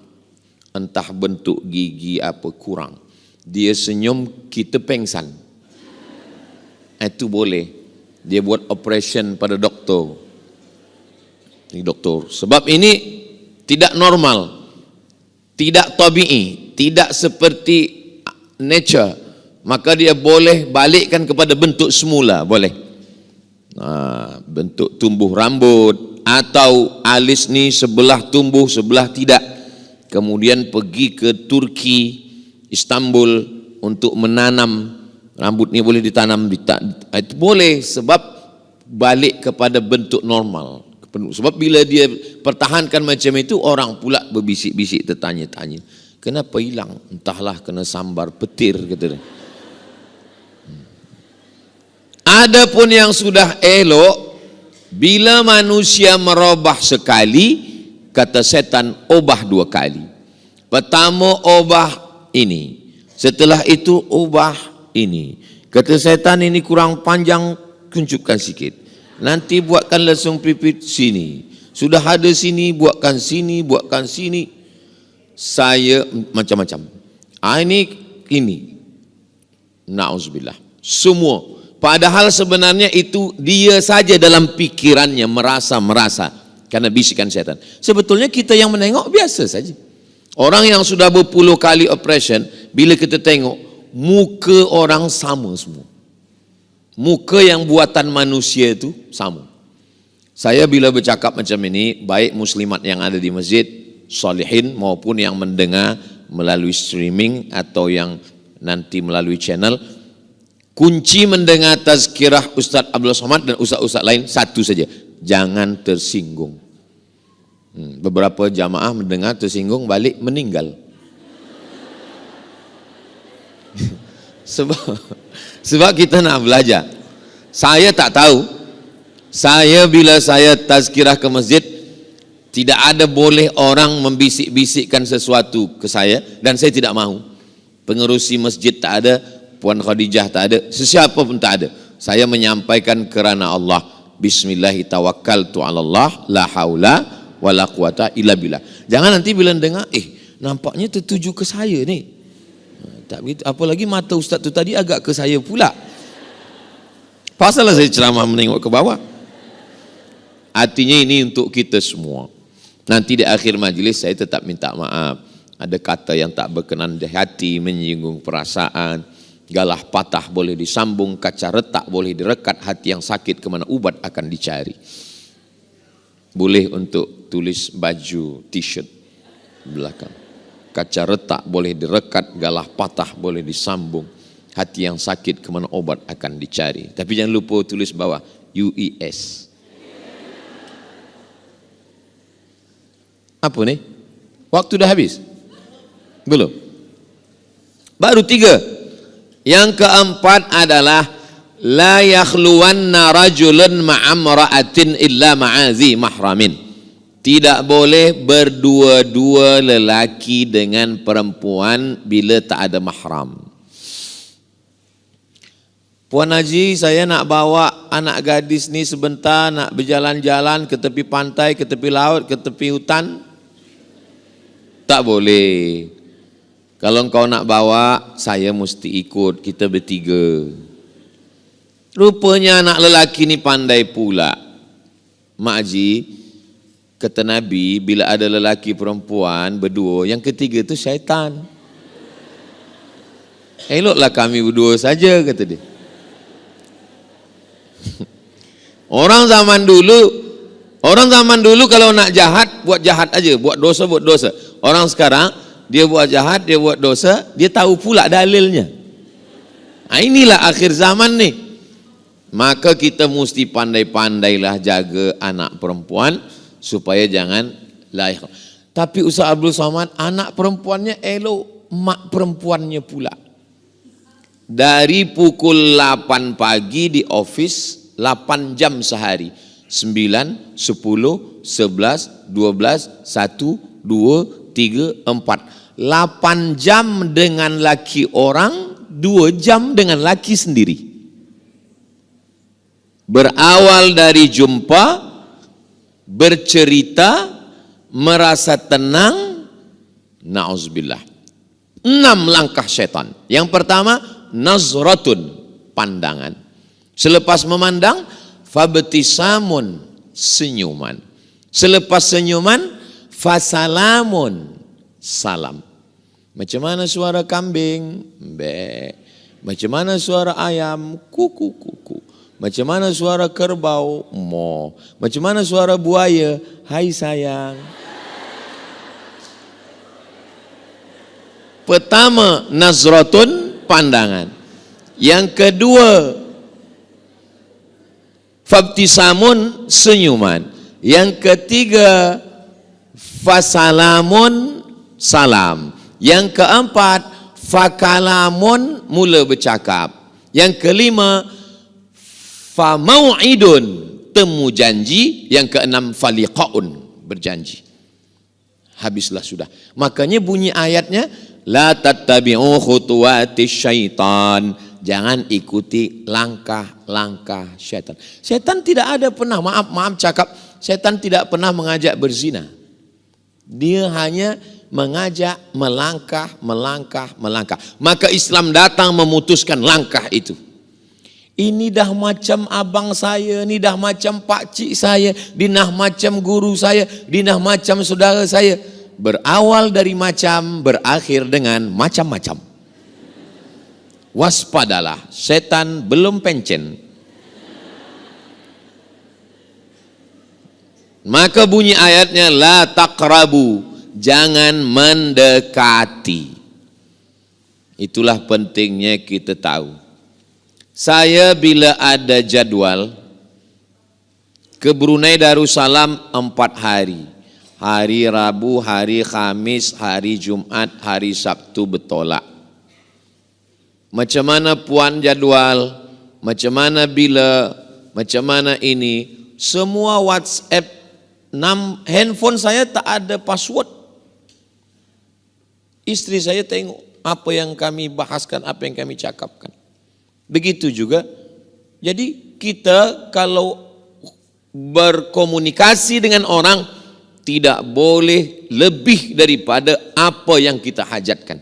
entah bentuk gigi apa kurang, dia senyum kita pengsan, itu boleh, dia buat operation pada doktor. Ini doktor, sebab ini tidak normal, tidak tabi'i, tidak seperti nature, maka dia boleh balikkan kepada bentuk semula, boleh. Bentuk tumbuh rambut, atau alis ni sebelah tumbuh sebelah tidak, kemudian pergi ke Turki, Istanbul untuk menanam rambut ni, boleh ditanam, itu boleh, sebab balik kepada bentuk normal. Sebab bila dia pertahankan macam itu, orang pula berbisik-bisik, tertanya-tanya, kenapa hilang? Entahlah, kena sambar petir, kata dia. Adapun yang sudah elok, bila manusia merubah sekali, kata setan, ubah 2 kali. Pertama ubah ini, setelah itu ubah ini. Kata setan, ini kurang panjang, kuncupkan sikit. Nanti buatkan lesung pipit sini. Sudah ada sini, buatkan sini, buatkan sini. Saya macam-macam. Ini. Na'udzubillah. Semua. Padahal sebenarnya itu dia saja dalam pikirannya merasa karena bisikan setan. Sebetulnya kita yang menengok biasa saja. Orang yang sudah berpuluh kali operation, bila kita tengok muka orang sama semua. Muka yang buatan manusia itu sama. Saya bila bercakap macam ini, baik muslimat yang ada di masjid, salihin, maupun yang mendengar melalui streaming atau yang nanti melalui channel, kunci mendengar tazkirah Ustaz Abdul Somad dan ustaz-ustaz lain satu saja, jangan tersinggung. Beberapa jamaah mendengar tersinggung, balik meninggal. Sebab kita nak belajar. Saya tak tahu. Bila saya tazkirah ke masjid, tidak ada boleh orang membisik-bisikkan sesuatu ke saya, dan saya tidak mahu. Pengerusi masjid tak ada, Puan Khadijah tak ada, sesiapa pun tak ada. Saya menyampaikan kerana Allah. Bismillahi tawakkaltu ala Allah, la haula wala quwata illa billah. Jangan nanti bila dengar, nampaknya tertuju ke saya ni. Tak begitu, apalagi mata ustaz tu tadi agak ke saya pula. Pasallah saya ceramah menengok ke bawah. Artinya ini untuk kita semua. Nanti di akhir majelis saya tetap minta maaf. Ada kata yang tak berkenan di hati, menyinggung perasaan. Galah patah boleh disambung, kaca retak boleh direkat, hati yang sakit kemana ubat akan dicari. Boleh untuk tulis baju t-shirt belakang. Kaca retak boleh direkat, galah patah boleh disambung, hati yang sakit kemana obat akan dicari. Tapi jangan lupa tulis bawah UES. Apa nih? Waktu dah habis? Belum? Baru 3. Yang keempat adalah la yakhluwanna rajulun ma'amra'atin illa ma'azi mahramin. Tidak boleh berdua-dua lelaki dengan perempuan bila tak ada mahram. Puan Haji, saya nak bawa anak gadis ni sebentar, nak berjalan-jalan ke tepi pantai, ke tepi laut, ke tepi hutan. Tak boleh. Kalau engkau nak bawa, saya mesti ikut, kita bertiga. Rupanya anak lelaki ni pandai pula. Mak Haji, kata Nabi, bila ada lelaki perempuan berdua, yang ketiga tu syaitan. Eloklah kami berdua saja, kata dia. Orang zaman dulu kalau nak jahat, buat jahat aja, buat dosa, buat dosa. Orang sekarang, dia buat jahat, dia buat dosa, dia tahu pula dalilnya. Nah, inilah akhir zaman nih. Maka kita mesti pandai-pandailah jaga anak perempuan supaya jangan layak. Tapi Ustaz Abdul Somad, anak perempuannya elok, mak perempuannya pula. Dari pukul 8 pagi di office, 8 jam sehari. 9, 10, 11, 12, 1, 2, 3, 4. 8 jam dengan laki orang, 2 jam dengan laki sendiri. Berawal dari jumpa, bercerita, merasa tenang, na'udzubillah. 6 langkah setan. Yang pertama, nazratun, pandangan. Selepas memandang, fabtisamun, senyuman. Selepas senyuman, fasalamun, salam. Macam mana suara kambing? Be. Macam mana suara ayam? Kuku kuku. Macam mana suara kerbau? Mo. Macam mana suara buaya? Hai sayang. Pertama, nazratun, pandangan. Yang kedua, fabtisamun, senyuman. Yang ketiga, fasalamun, salam. Yang keempat, fakalamun, mula bercakap. Yang kelima, famau'idun, temu janji. Yang keenam, faliqaun, berjanji. Habislah sudah. Makanya bunyi ayatnya, la tattabi'u khutuwatis syaitan. Jangan ikuti langkah-langkah syaitan. Syaitan tidak ada pernah, maaf cakap, syaitan tidak pernah mengajak berzina. Dia hanya mengajak melangkah. Maka Islam datang memutuskan langkah itu. Ini dah macam abang saya, ini dah macam pakcik saya, ini dah macam guru saya, ini dah macam saudara saya. Berawal dari macam, berakhir dengan macam-macam. Waspadalah, setan belum pencen. Maka bunyi ayatnya, la taqrabu, jangan mendekati. Itulah pentingnya kita tahu. Saya bila ada jadwal ke Brunei Darussalam 4 hari. Hari Rabu, hari Khamis, hari Jumat, hari Sabtu bertolak. Macam mana puan jadwal, macam mana bila, macam mana ini, semua WhatsApp, handphone saya tak ada password. Istri saya tengok apa yang kami bahaskan, apa yang kami cakapkan. Begitu juga. Jadi kita kalau berkomunikasi dengan orang, tidak boleh lebih daripada apa yang kita hajatkan.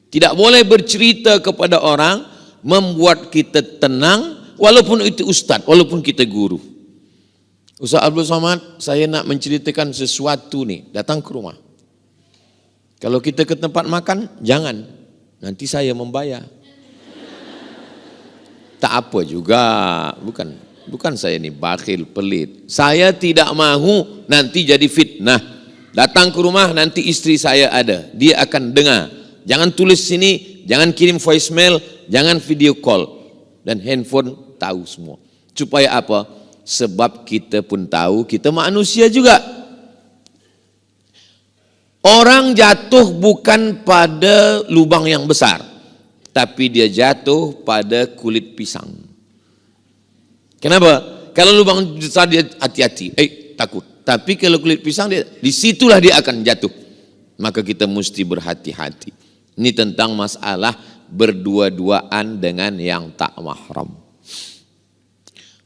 Tidak boleh bercerita kepada orang membuat kita tenang, walaupun itu ustaz, walaupun kita guru. Ustaz Abdul Somad, saya nak menceritakan sesuatu nih, datang ke rumah. Kalau kita ke tempat makan, jangan, nanti saya membayar. Tak apa juga, bukan saya ni bakhil, pelit. Saya tidak mahu nanti jadi fitnah. Datang ke rumah nanti istri saya ada, dia akan dengar. Jangan tulis sini, jangan kirim voicemail, jangan video call. Dan handphone tahu semua. Supaya apa? Sebab kita pun tahu, kita manusia juga. Orang jatuh bukan pada lubang yang besar, tapi dia jatuh pada kulit pisang. Kenapa? Kalau lubang besar dia hati-hati, takut. Tapi kalau kulit pisang dia, disitulah dia akan jatuh. Maka kita mesti berhati-hati. Ini tentang masalah berdua-duaan dengan yang tak mahram.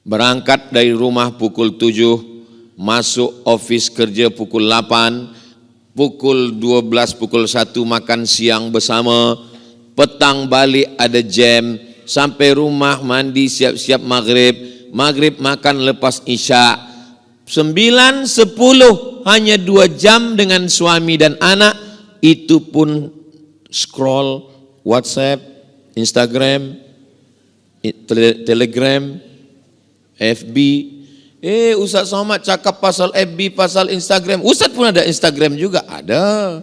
Berangkat dari rumah pukul 7, masuk office kerja pukul 8, pukul 12, pukul 1 makan siang bersama, petang balik ada jam, sampai rumah mandi siap-siap maghrib, maghrib makan lepas isya, 9, 10 hanya 2 jam dengan suami dan anak, itu pun scroll WhatsApp, Instagram, Telegram, FB. Ustaz Somad cakap pasal FB, pasal Instagram. Ustaz pun ada Instagram juga, ada.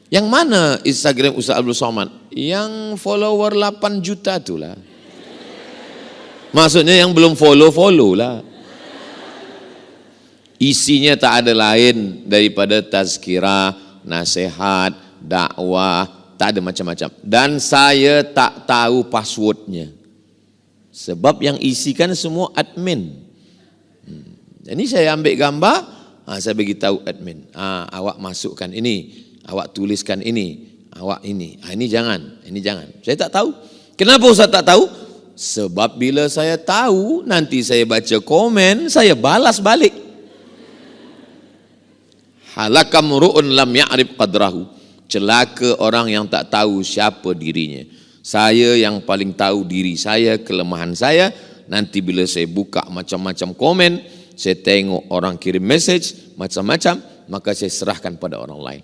Yang mana Instagram Ustaz Abdul Somad? Yang follower 8 juta tu lah. Maksudnya yang belum follow lah. Isinya tak ada lain daripada tazkirah, nasihat, dakwah, tak ada macam-macam. Dan saya tak tahu passwordnya. Sebab yang isikan semua admin. Ini saya ambil gambar, saya bagi tahu admin. Awak masukkan ini, awak tuliskan ini, awak ini. Ini jangan, ini jangan. Saya tak tahu. Kenapa Ustaz tak tahu? Sebab bila saya tahu, nanti saya baca komen, saya balas balik. Halakam ru'un lam ya'rif qadrahu. Celaka orang yang tak tahu siapa dirinya. Saya yang paling tahu diri saya, kelemahan saya. Nanti bila saya buka macam-macam komen, saya tengok orang kirim message macam-macam, maka saya serahkan pada orang lain.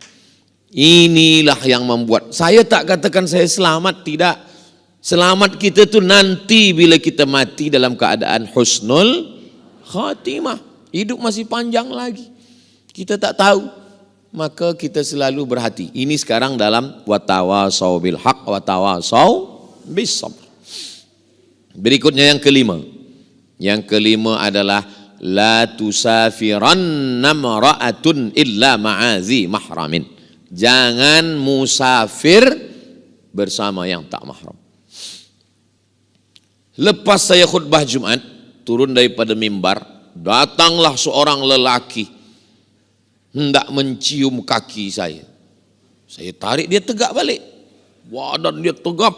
Inilah yang membuat saya tak katakan saya selamat, tidak. Selamat kita tu nanti bila kita mati dalam keadaan husnul khatimah. Hidup masih panjang lagi. Kita tak tahu. Maka kita selalu berhati. Ini sekarang dalam watawasau bil haq watawasau bis sabr. Berikutnya yang kelima. Yang kelima adalah la tusafiranna mar'atun illa ma'azi mahramin. Jangan musafir bersama yang tak mahram. Lepas saya khutbah Jumat, turun daripada mimbar, datanglah seorang lelaki hendak mencium kaki saya. Saya tarik, dia tegak balik. Badan dia tegap.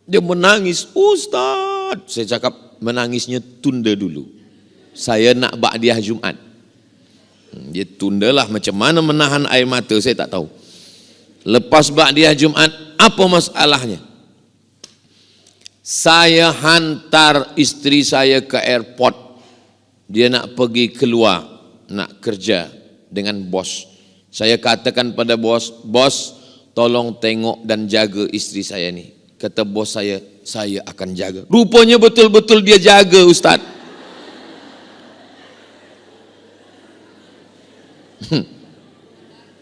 Dia menangis. Ustaz, saya cakap menangisnya tunda dulu. Saya nak ba'diyah Jumat. Dia tundalah, macam mana menahan air mata saya tak tahu. Lepas ba'diyah Jumat, apa masalahnya? Saya hantar isteri saya ke airport. Dia nak pergi keluar, nak kerja dengan bos. Saya katakan pada bos, bos tolong tengok dan jaga isteri saya ni. Kata bos saya akan jaga. Rupanya betul-betul dia jaga, Ustaz.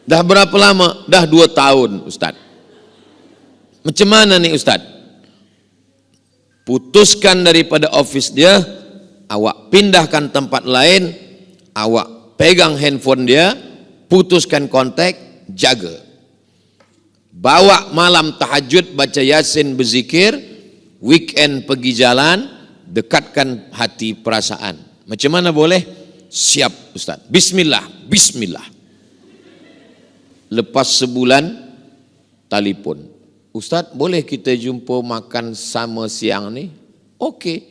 Dah berapa lama? Dah 2 tahun, Ustaz. Macam mana nih, Ustaz? Putuskan daripada office dia, awak pindahkan tempat lain, awak pegang handphone dia, putuskan kontak, jaga. Bawa malam tahajud, baca yasin, berzikir, weekend pergi jalan, dekatkan hati perasaan. Macam mana boleh? Siap, Ustaz. Bismillah, bismillah. Lepas sebulan, telefon. Ustaz, boleh kita jumpa makan sama siang ni? Okey.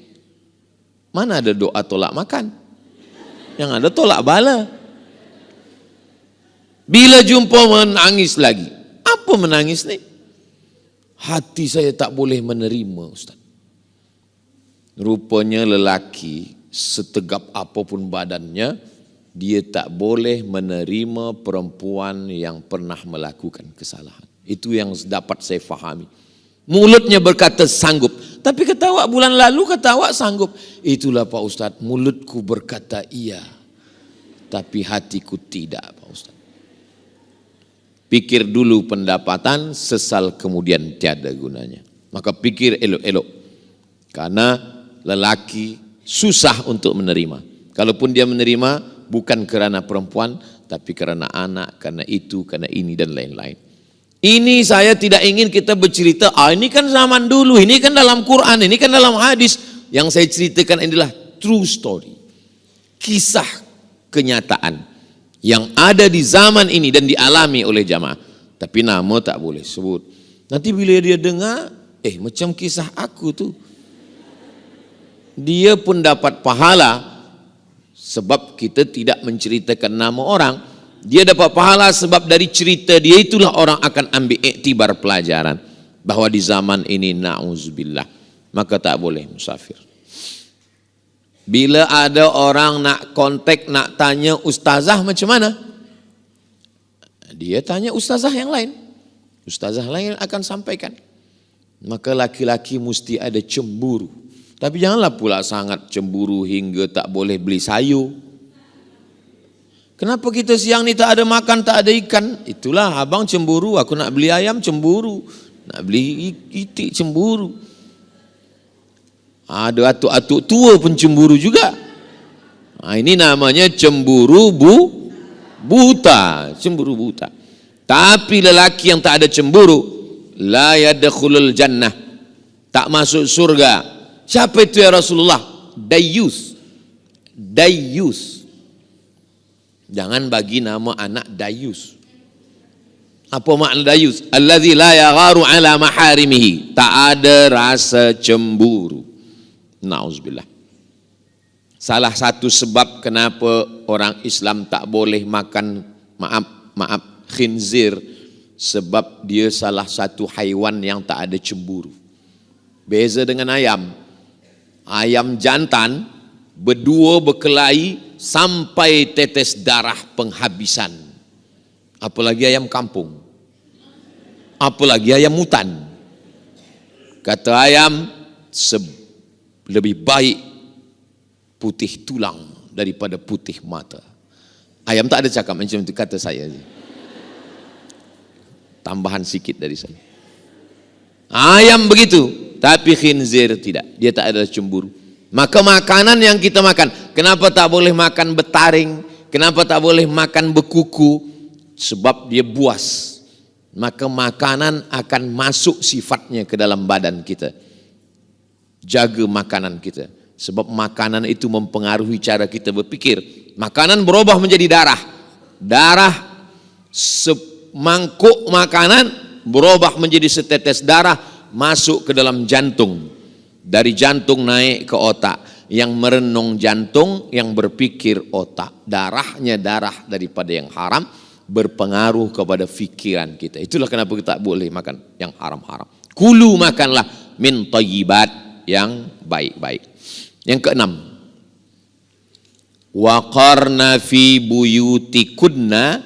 Mana ada doa tolak makan? Yang ada tolak bala. Bila jumpa menangis lagi. Apa menangis ni? Hati saya tak boleh menerima, Ustaz. Rupanya lelaki setegap apapun badannya, dia tak boleh menerima perempuan yang pernah melakukan kesalahan. Itu yang dapat saya fahami. Mulutnya berkata sanggup, tapi kata awak bulan lalu kata awak sanggup. Itulah Pak Ustadz, mulutku berkata iya, tapi hatiku tidak Pak Ustadz. Pikir dulu pendapatan, sesal kemudian tiada gunanya. Maka pikir elok-elok, karena lelaki susah untuk menerima. Kalaupun dia menerima, bukan kerana perempuan, tapi kerana anak, karena itu, karena ini dan lain-lain. Ini saya tidak ingin kita bercerita, ini kan zaman dulu, ini kan dalam Quran, ini kan dalam hadis. Yang saya ceritakan adalah true story. Kisah kenyataan yang ada di zaman ini dan dialami oleh jamaah. Tapi nama tak boleh sebut. Nanti bila dia dengar, macam kisah aku tu. Dia pun dapat pahala sebab kita tidak menceritakan nama orang. Dia dapat pahala sebab dari cerita dia itulah orang akan ambil iktibar pelajaran bahwa di zaman ini na'udzubillah, maka tak boleh musafir. Bila ada orang nak kontak, nak tanya ustazah macam mana, dia tanya ustazah yang lain. Ustazah lain akan sampaikan. Maka laki-laki mesti ada cemburu. Tapi janganlah pula sangat cemburu hingga tak boleh beli sayur. Kenapa kita siang ni tak ada makan, tak ada ikan? Itulah abang cemburu, aku nak beli ayam cemburu, nak beli itik cemburu. Ada atuk-atuk tua pun cemburu juga. Ini namanya cemburu buta, cemburu buta. Tapi lelaki yang tak ada cemburu, la yadkhulul jannah, tak masuk surga. Siapa itu ya Rasulullah? Dayus. Dayus. Jangan bagi nama anak Dayus. Apa makna Dayus? Allazi la yagharu ala maharimihi. Tak ada rasa cemburu. Na'udzubillah. Salah satu sebab kenapa orang Islam tak boleh makan maaf khinzir, sebab dia salah satu haiwan yang tak ada cemburu. Beza dengan ayam. Ayam jantan berdua berkelahi sampai tetes darah penghabisan. Apalagi ayam kampung. Apalagi ayam hutan. Kata ayam, lebih baik putih tulang daripada putih mata. Ayam tak ada cakap macam itu, kata saya aja. Tambahan sikit dari saya. Ayam begitu, tapi khinzir tidak. Dia tak ada cemburu. Maka makanan yang kita makan, kenapa tak boleh makan betaring? Kenapa tak boleh makan bekuku? Sebab dia buas. Maka makanan akan masuk sifatnya ke dalam badan kita. Jaga makanan kita. Sebab makanan itu mempengaruhi cara kita berpikir. Makanan berubah menjadi darah. Darah, semangkuk makanan berubah menjadi setetes darah, masuk ke dalam jantung. Dari jantung naik ke otak. Yang merenung jantung, yang berpikir otak. Darahnya darah daripada yang haram, berpengaruh kepada fikiran kita. Itulah kenapa kita tak boleh makan yang haram-haram. Kulu, makanlah min thayyibat, yang baik-baik. Yang keenam, waqarna fi buyutikunna,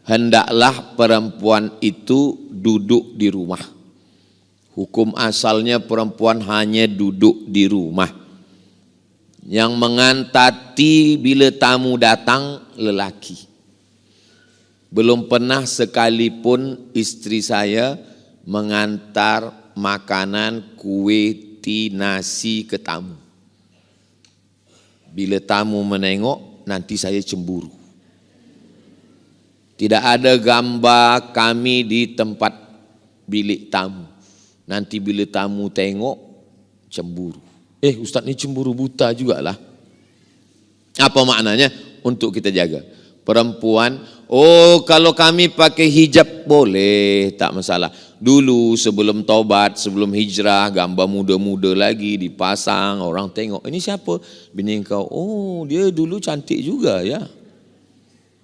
hendaklah perempuan itu duduk di rumah. Hukum asalnya perempuan hanya duduk di rumah. Yang mengantati bila tamu datang lelaki. Belum pernah sekalipun istri saya mengantar makanan, kue, nasi ke tamu. Bila tamu menengok, nanti saya cemburu. Tidak ada gambar kami di tempat bilik tamu. Nanti bila tamu tengok, cemburu. Ustaz ni cemburu buta jugalah. Apa maknanya? Untuk kita jaga. Perempuan, kalau kami pakai hijab boleh, tak masalah. Dulu sebelum taubat, sebelum hijrah, gambar muda-muda lagi dipasang, orang tengok, ini siapa? Bini kau. Dia dulu cantik juga ya.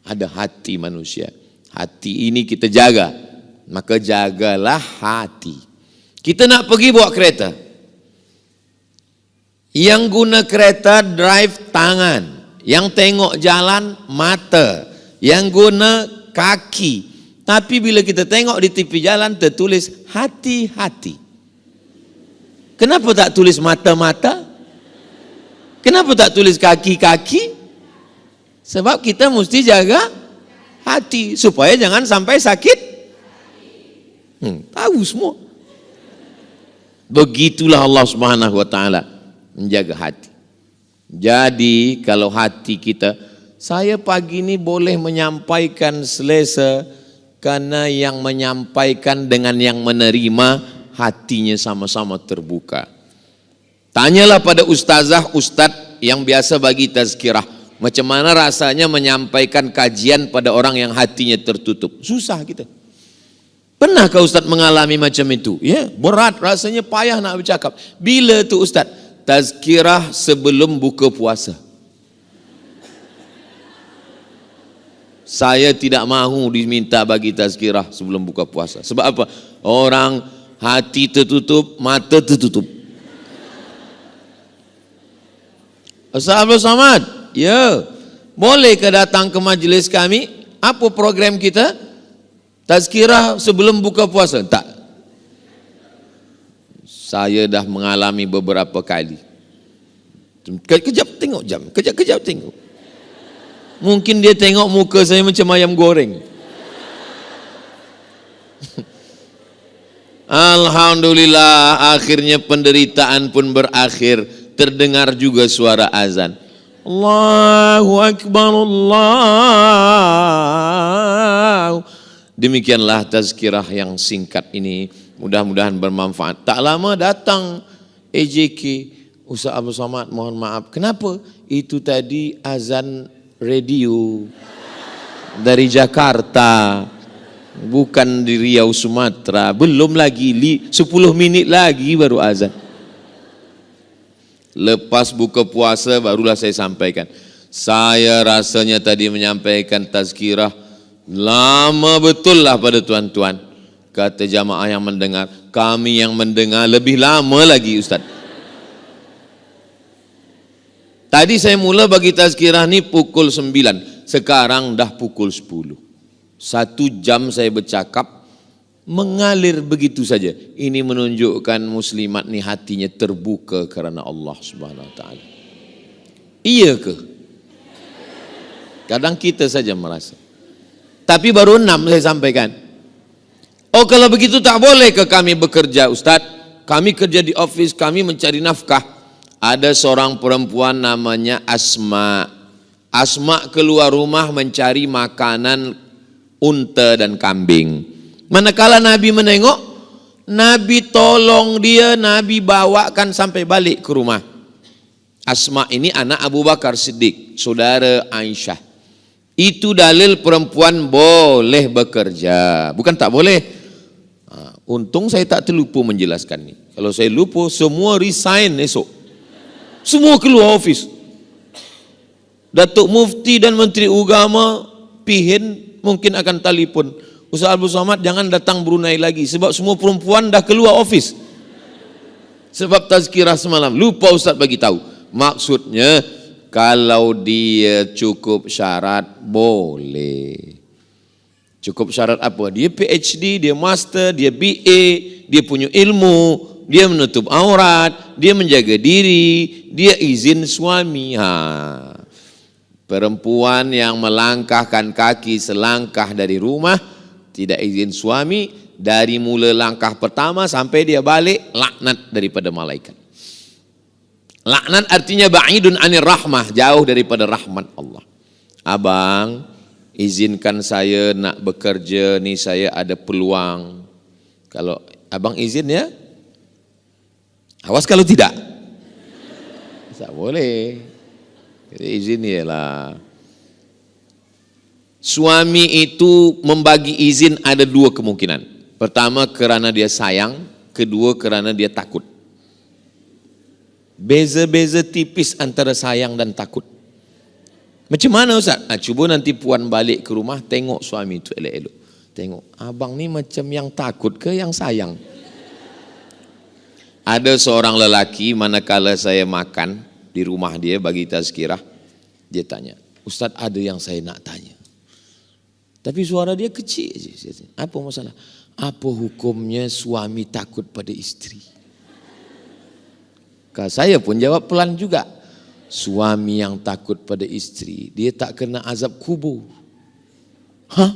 Ada hati manusia. Hati ini kita jaga. Maka jagalah hati. Kita nak pergi bawa kereta. Yang guna kereta drive tangan, yang tengok jalan mata, yang guna kaki. Tapi bila kita tengok di tepi jalan tertulis hati-hati. Kenapa tak tulis mata-mata? Kenapa tak tulis kaki-kaki? Sebab kita mesti jaga hati supaya jangan sampai sakit. Tahu semua. Begitulah Allah Subhanahu wa taala menjaga hati. Jadi kalau hati kita, saya pagi ini boleh menyampaikan selesa karena yang menyampaikan dengan yang menerima hatinya sama-sama terbuka. Tanyalah pada ustazah, ustadz yang biasa bagi tazkirah, macam mana rasanya menyampaikan kajian pada orang yang hatinya tertutup. Susah kita. Pernahkah ustadz mengalami macam itu? Ya, berat, rasanya payah nak bercakap. Bila tu ustadz? Tazkirah sebelum buka puasa. Saya tidak mahu diminta bagi tazkirah sebelum buka puasa. Sebab apa? Orang hati tertutup, mata tertutup. Ustaz Abdul Samad, ya, bolehkah datang ke majlis kami? Apa program kita? Tazkirah sebelum buka puasa? Tak. Saya dah mengalami beberapa kali. Kejap tengok jam, kejap tengok. Mungkin dia tengok muka saya macam ayam goreng. Alhamdulillah, akhirnya penderitaan pun berakhir. Terdengar juga suara azan. Allahu Akbar, Allah. Demikianlah tazkirah yang singkat ini. Mudah-mudahan bermanfaat. Tak lama datang AJK, Ustaz Abdul Samad, mohon maaf. Kenapa? Itu tadi azan radio dari Jakarta, bukan di Riau Sumatera. Belum lagi 10 minit lagi baru azan. Lepas buka puasa barulah saya sampaikan. Saya rasanya tadi menyampaikan tazkirah lama betul lah pada tuan-tuan. Kata jamaah yang mendengar, kami yang mendengar lebih lama lagi Ustaz. Tadi saya mula bagi tazkirah ni pukul 9, sekarang dah pukul 10. 1 jam saya bercakap, mengalir begitu saja. Ini menunjukkan muslimat ni hatinya terbuka kerana Allah Subhanahu Wa Taala. Iya ke? Kadang kita saja merasa. Tapi baru 6 saya sampaikan. Oh, kalau begitu tak boleh ke kami bekerja Ustaz? Kami kerja di office, kami mencari nafkah. Ada seorang perempuan namanya Asma. Asma keluar rumah mencari makanan unta dan kambing. Manakala Nabi menengok, Nabi tolong dia, Nabi bawakan sampai balik ke rumah. Asma ini anak Abu Bakar Siddiq, saudara Aisyah. Itu dalil perempuan boleh bekerja, bukan tak boleh. Untung saya tak terlupa menjelaskan ini. Kalau saya lupa, semua resign esok. Semua keluar office. Datuk Mufti dan Menteri Agama pihin mungkin akan telefon. Ustaz Abdul Samad jangan datang Brunei lagi sebab semua perempuan dah keluar office. Sebab tazkirah semalam lupa Ustaz bagi tahu. Maksudnya kalau dia cukup syarat boleh. Cukup syarat apa? Dia PhD, dia master, dia BA, dia punya ilmu, dia menutup aurat, dia menjaga diri, dia izin suami. Perempuan yang melangkahkan kaki selangkah dari rumah tidak izin suami, dari mula langkah pertama sampai dia balik laknat daripada malaikat. Laknat artinya ba'idun anir rahmah, jauh daripada rahmat Allah. Abang, izinkan saya nak bekerja ni, saya ada peluang. Kalau abang izin ya, awas kalau tidak. Tak boleh. Jadi izin ialah. Suami itu membagi izin ada 2 kemungkinan. Pertama kerana dia sayang, kedua kerana dia takut. Beza-beza tipis antara sayang dan takut. Macam mana Ustaz? Cuba nanti puan balik ke rumah, tengok suami itu elok-elok. Tengok, abang ni macam yang takut ke yang sayang? Ada seorang lelaki manakala saya makan di rumah dia bagi tazkirah, dia tanya, Ustaz ada yang saya nak tanya. Tapi suara dia kecil aja. Apa masalah? Apa hukumnya suami takut pada istri? Saya pun jawab pelan juga. Suami yang takut pada istri, dia tak kena azab kubur. Hah?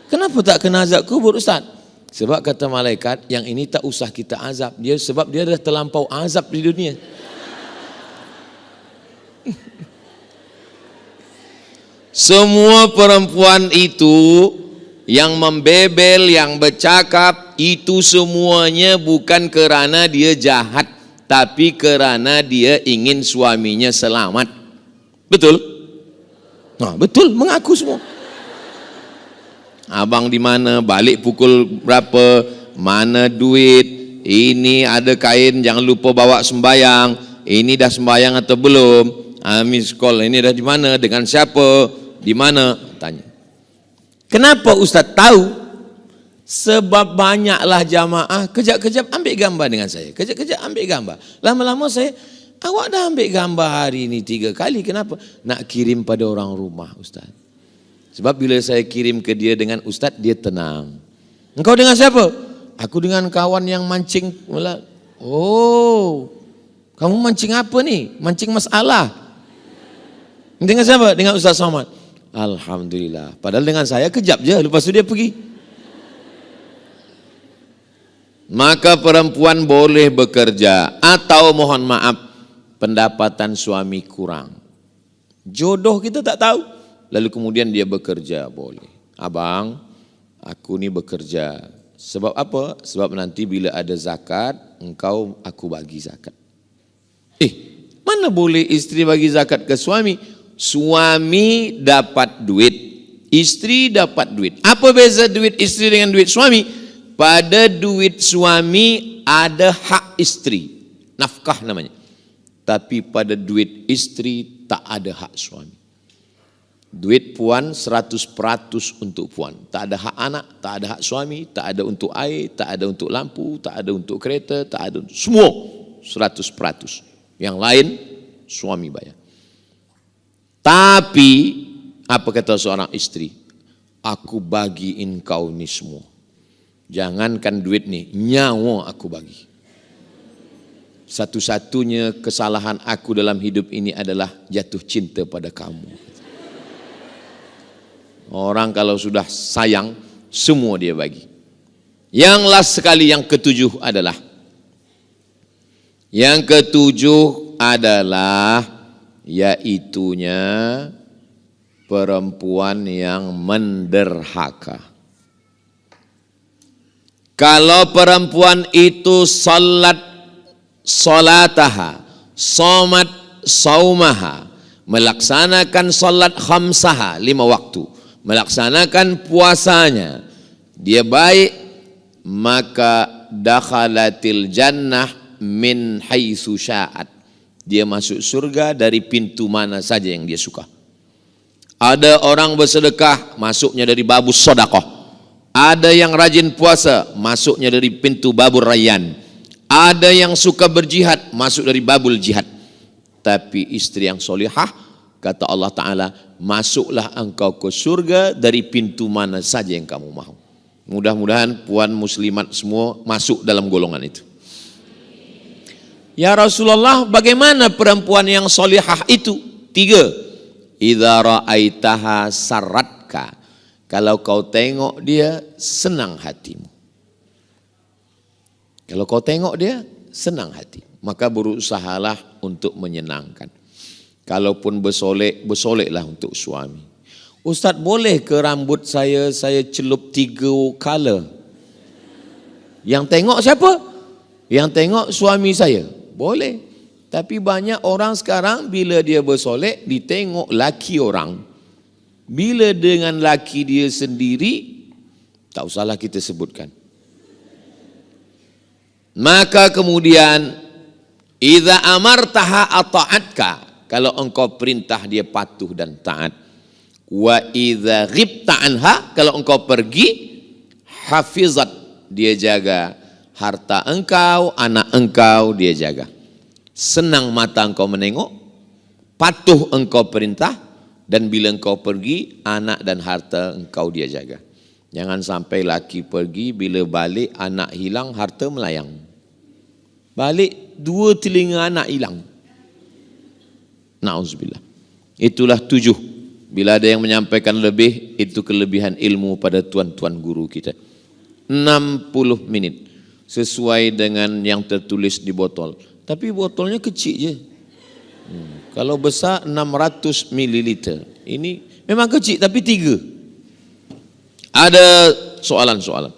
Kenapa tak kena azab kubur, Ustaz? Sebab kata malaikat, yang ini tak usah kita azab. Sebab dia dah terlampau azab di dunia. Semua perempuan itu yang membebel, yang bercakap, itu semuanya bukan kerana dia jahat, tapi kerana dia ingin suaminya selamat. Betul? Nah, betul, mengaku semua. Abang di mana, balik pukul berapa, mana duit, ini ada kain jangan lupa bawa sembayang, ini dah sembayang atau belum, miss call ini dah di mana, dengan siapa, di mana, tanya. Kenapa Ustaz tahu? Sebab banyaklah jamaah kejap-kejap ambil gambar dengan saya, kejap-kejap ambil gambar. Lama-lama saya, awak dah ambil gambar hari ini 3 kali, kenapa? Nak kirim pada orang rumah Ustaz. Sebab bila saya kirim ke dia dengan Ustaz, dia tenang. Engkau dengan siapa? Aku dengan kawan yang mancing. Oh, kamu mancing apa nih? Mancing masalah. Dengan siapa? Dengan Ustaz Somad. Alhamdulillah. Padahal dengan saya kejap je, lepas itu dia pergi. Maka perempuan boleh bekerja atau mohon maaf, pendapatan suami kurang. Jodoh kita tak tahu. Lalu kemudian dia bekerja, boleh. Abang, aku ni bekerja. Sebab apa? Sebab nanti bila ada zakat, aku bagi zakat. Mana boleh isteri bagi zakat ke suami? Suami dapat duit, isteri dapat duit. Apa beza duit isteri dengan duit suami? Pada duit suami ada hak isteri, nafkah namanya. Tapi pada duit isteri tak ada hak suami. Duit puan 100% untuk puan. Tak ada hak anak, tak ada hak suami, tak ada untuk air, tak ada untuk lampu, tak ada untuk kereta, tak ada untuk semua 100%. Yang lain suami bayar. Tapi apa kata seorang istri? Aku bagiin kau ni semua. Jangankan duit ni, nyawa aku bagi. Satu-satunya kesalahan aku dalam hidup ini adalah jatuh cinta pada kamu. Orang kalau sudah sayang, semua dia bagi. Yang last sekali, yang ketujuh adalah yaitunya perempuan yang menderhaka. Kalau perempuan itu salataha, somat saumaha, melaksanakan salat khamsaha 5 waktu, melaksanakan puasanya, dia baik, maka dakhalatil jannah min haitsu sya'at. Dia masuk surga dari pintu mana saja yang dia suka. Ada orang bersedekah, masuknya dari babus sedekah. Ada yang rajin puasa, masuknya dari pintu babur rayyan. Ada yang suka berjihad, masuk dari babul jihad. Tapi istri yang solihah, kata Allah Ta'ala, masuklah engkau ke surga dari pintu mana saja yang kamu mahu. Mudah-mudahan puan muslimat semua masuk dalam golongan itu. Ya Rasulullah, bagaimana perempuan yang solihah itu? 3. Idza ra'aitaha sarratka. Kalau kau tengok dia, senang hatimu. Kalau kau tengok dia, senang hati. Maka berusahalah untuk menyenangkan. Kalaupun bersoleklah untuk suami. Ustaz, boleh ke rambut saya celup 3 color? Yang tengok siapa? Yang tengok suami saya. Boleh. Tapi banyak orang sekarang bila dia bersolek, ditengok laki orang. Bila dengan laki dia sendiri, tak usahlah kita sebutkan. Maka kemudian, idza amartaha ata'atka. Kalau engkau perintah dia patuh dan taat. Wa idza ghibta anha, kalau engkau pergi, hafizat, dia jaga harta engkau, anak engkau dia jaga. Senang mata engkau menengok, patuh engkau perintah, dan bila engkau pergi, anak dan harta engkau dia jaga. Jangan sampai laki pergi, bila balik anak hilang, harta melayang. Balik 2 telinga anak hilang. Na'udzubillah. Itulah 7. Bila ada yang menyampaikan lebih, itu kelebihan ilmu pada tuan-tuan guru kita. 60 menit. Sesuai dengan yang tertulis di botol. Tapi botolnya kecil je. Kalau besar 600 ml. Ini memang kecil tapi 3. Ada soalan-soalan.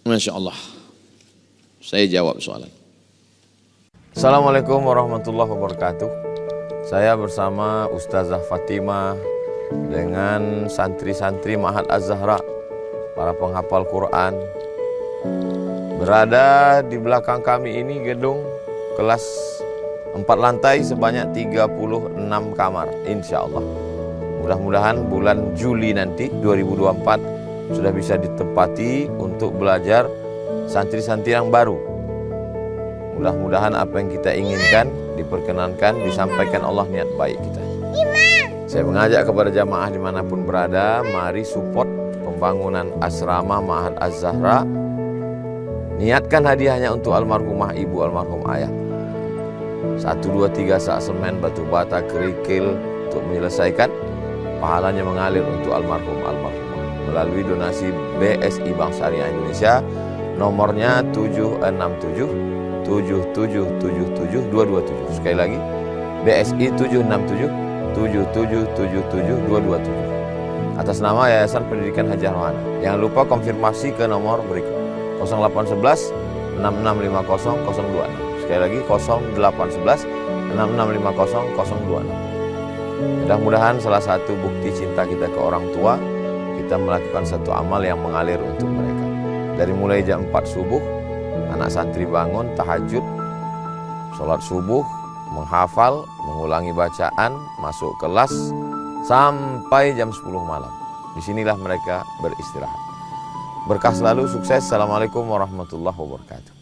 Masya Allah. Saya jawab soalan. Assalamualaikum warahmatullahi wabarakatuh. Saya bersama Ustazah Fatimah dengan santri-santri Ma'had Az-Zahra, para penghafal Quran. Berada di belakang kami ini gedung kelas 4 lantai sebanyak 36 kamar, insya Allah. Mudah-mudahan bulan Juli nanti 2024 sudah bisa ditempati untuk belajar santri-santri yang baru. Mudah-mudahan apa yang kita inginkan diperkenankan, disampaikan Allah niat baik kita. Saya mengajak kepada jamaah dimanapun berada, mari support pembangunan asrama Ma'had Az-Zahra. Niatkan hadiahnya untuk almarhumah ibu, almarhum ayah. 1, 2, 3 sak semen, batu bata, kerikil untuk menyelesaikan. Pahalanya mengalir untuk almarhumah melalui donasi BSI Bank Syariah Indonesia. Nomornya 767 7777 227. Sekali lagi, BSI 767 7777 227. Atas nama Yayasan Pendidikan Haji Rohana. Jangan lupa konfirmasi ke nomor berikut: 0811 6650 026. Sekali lagi 0811 6650 026. Mudah-mudahan salah satu bukti cinta kita ke orang tua, kita melakukan satu amal yang mengalir untuk mereka. Dari mulai jam 4 subuh, anak santri bangun, tahajud, sholat subuh, menghafal, mengulangi bacaan, masuk kelas, sampai jam 10 malam. Disinilah mereka beristirahat. Berkah selalu, sukses. Assalamualaikum warahmatullahi wabarakatuh.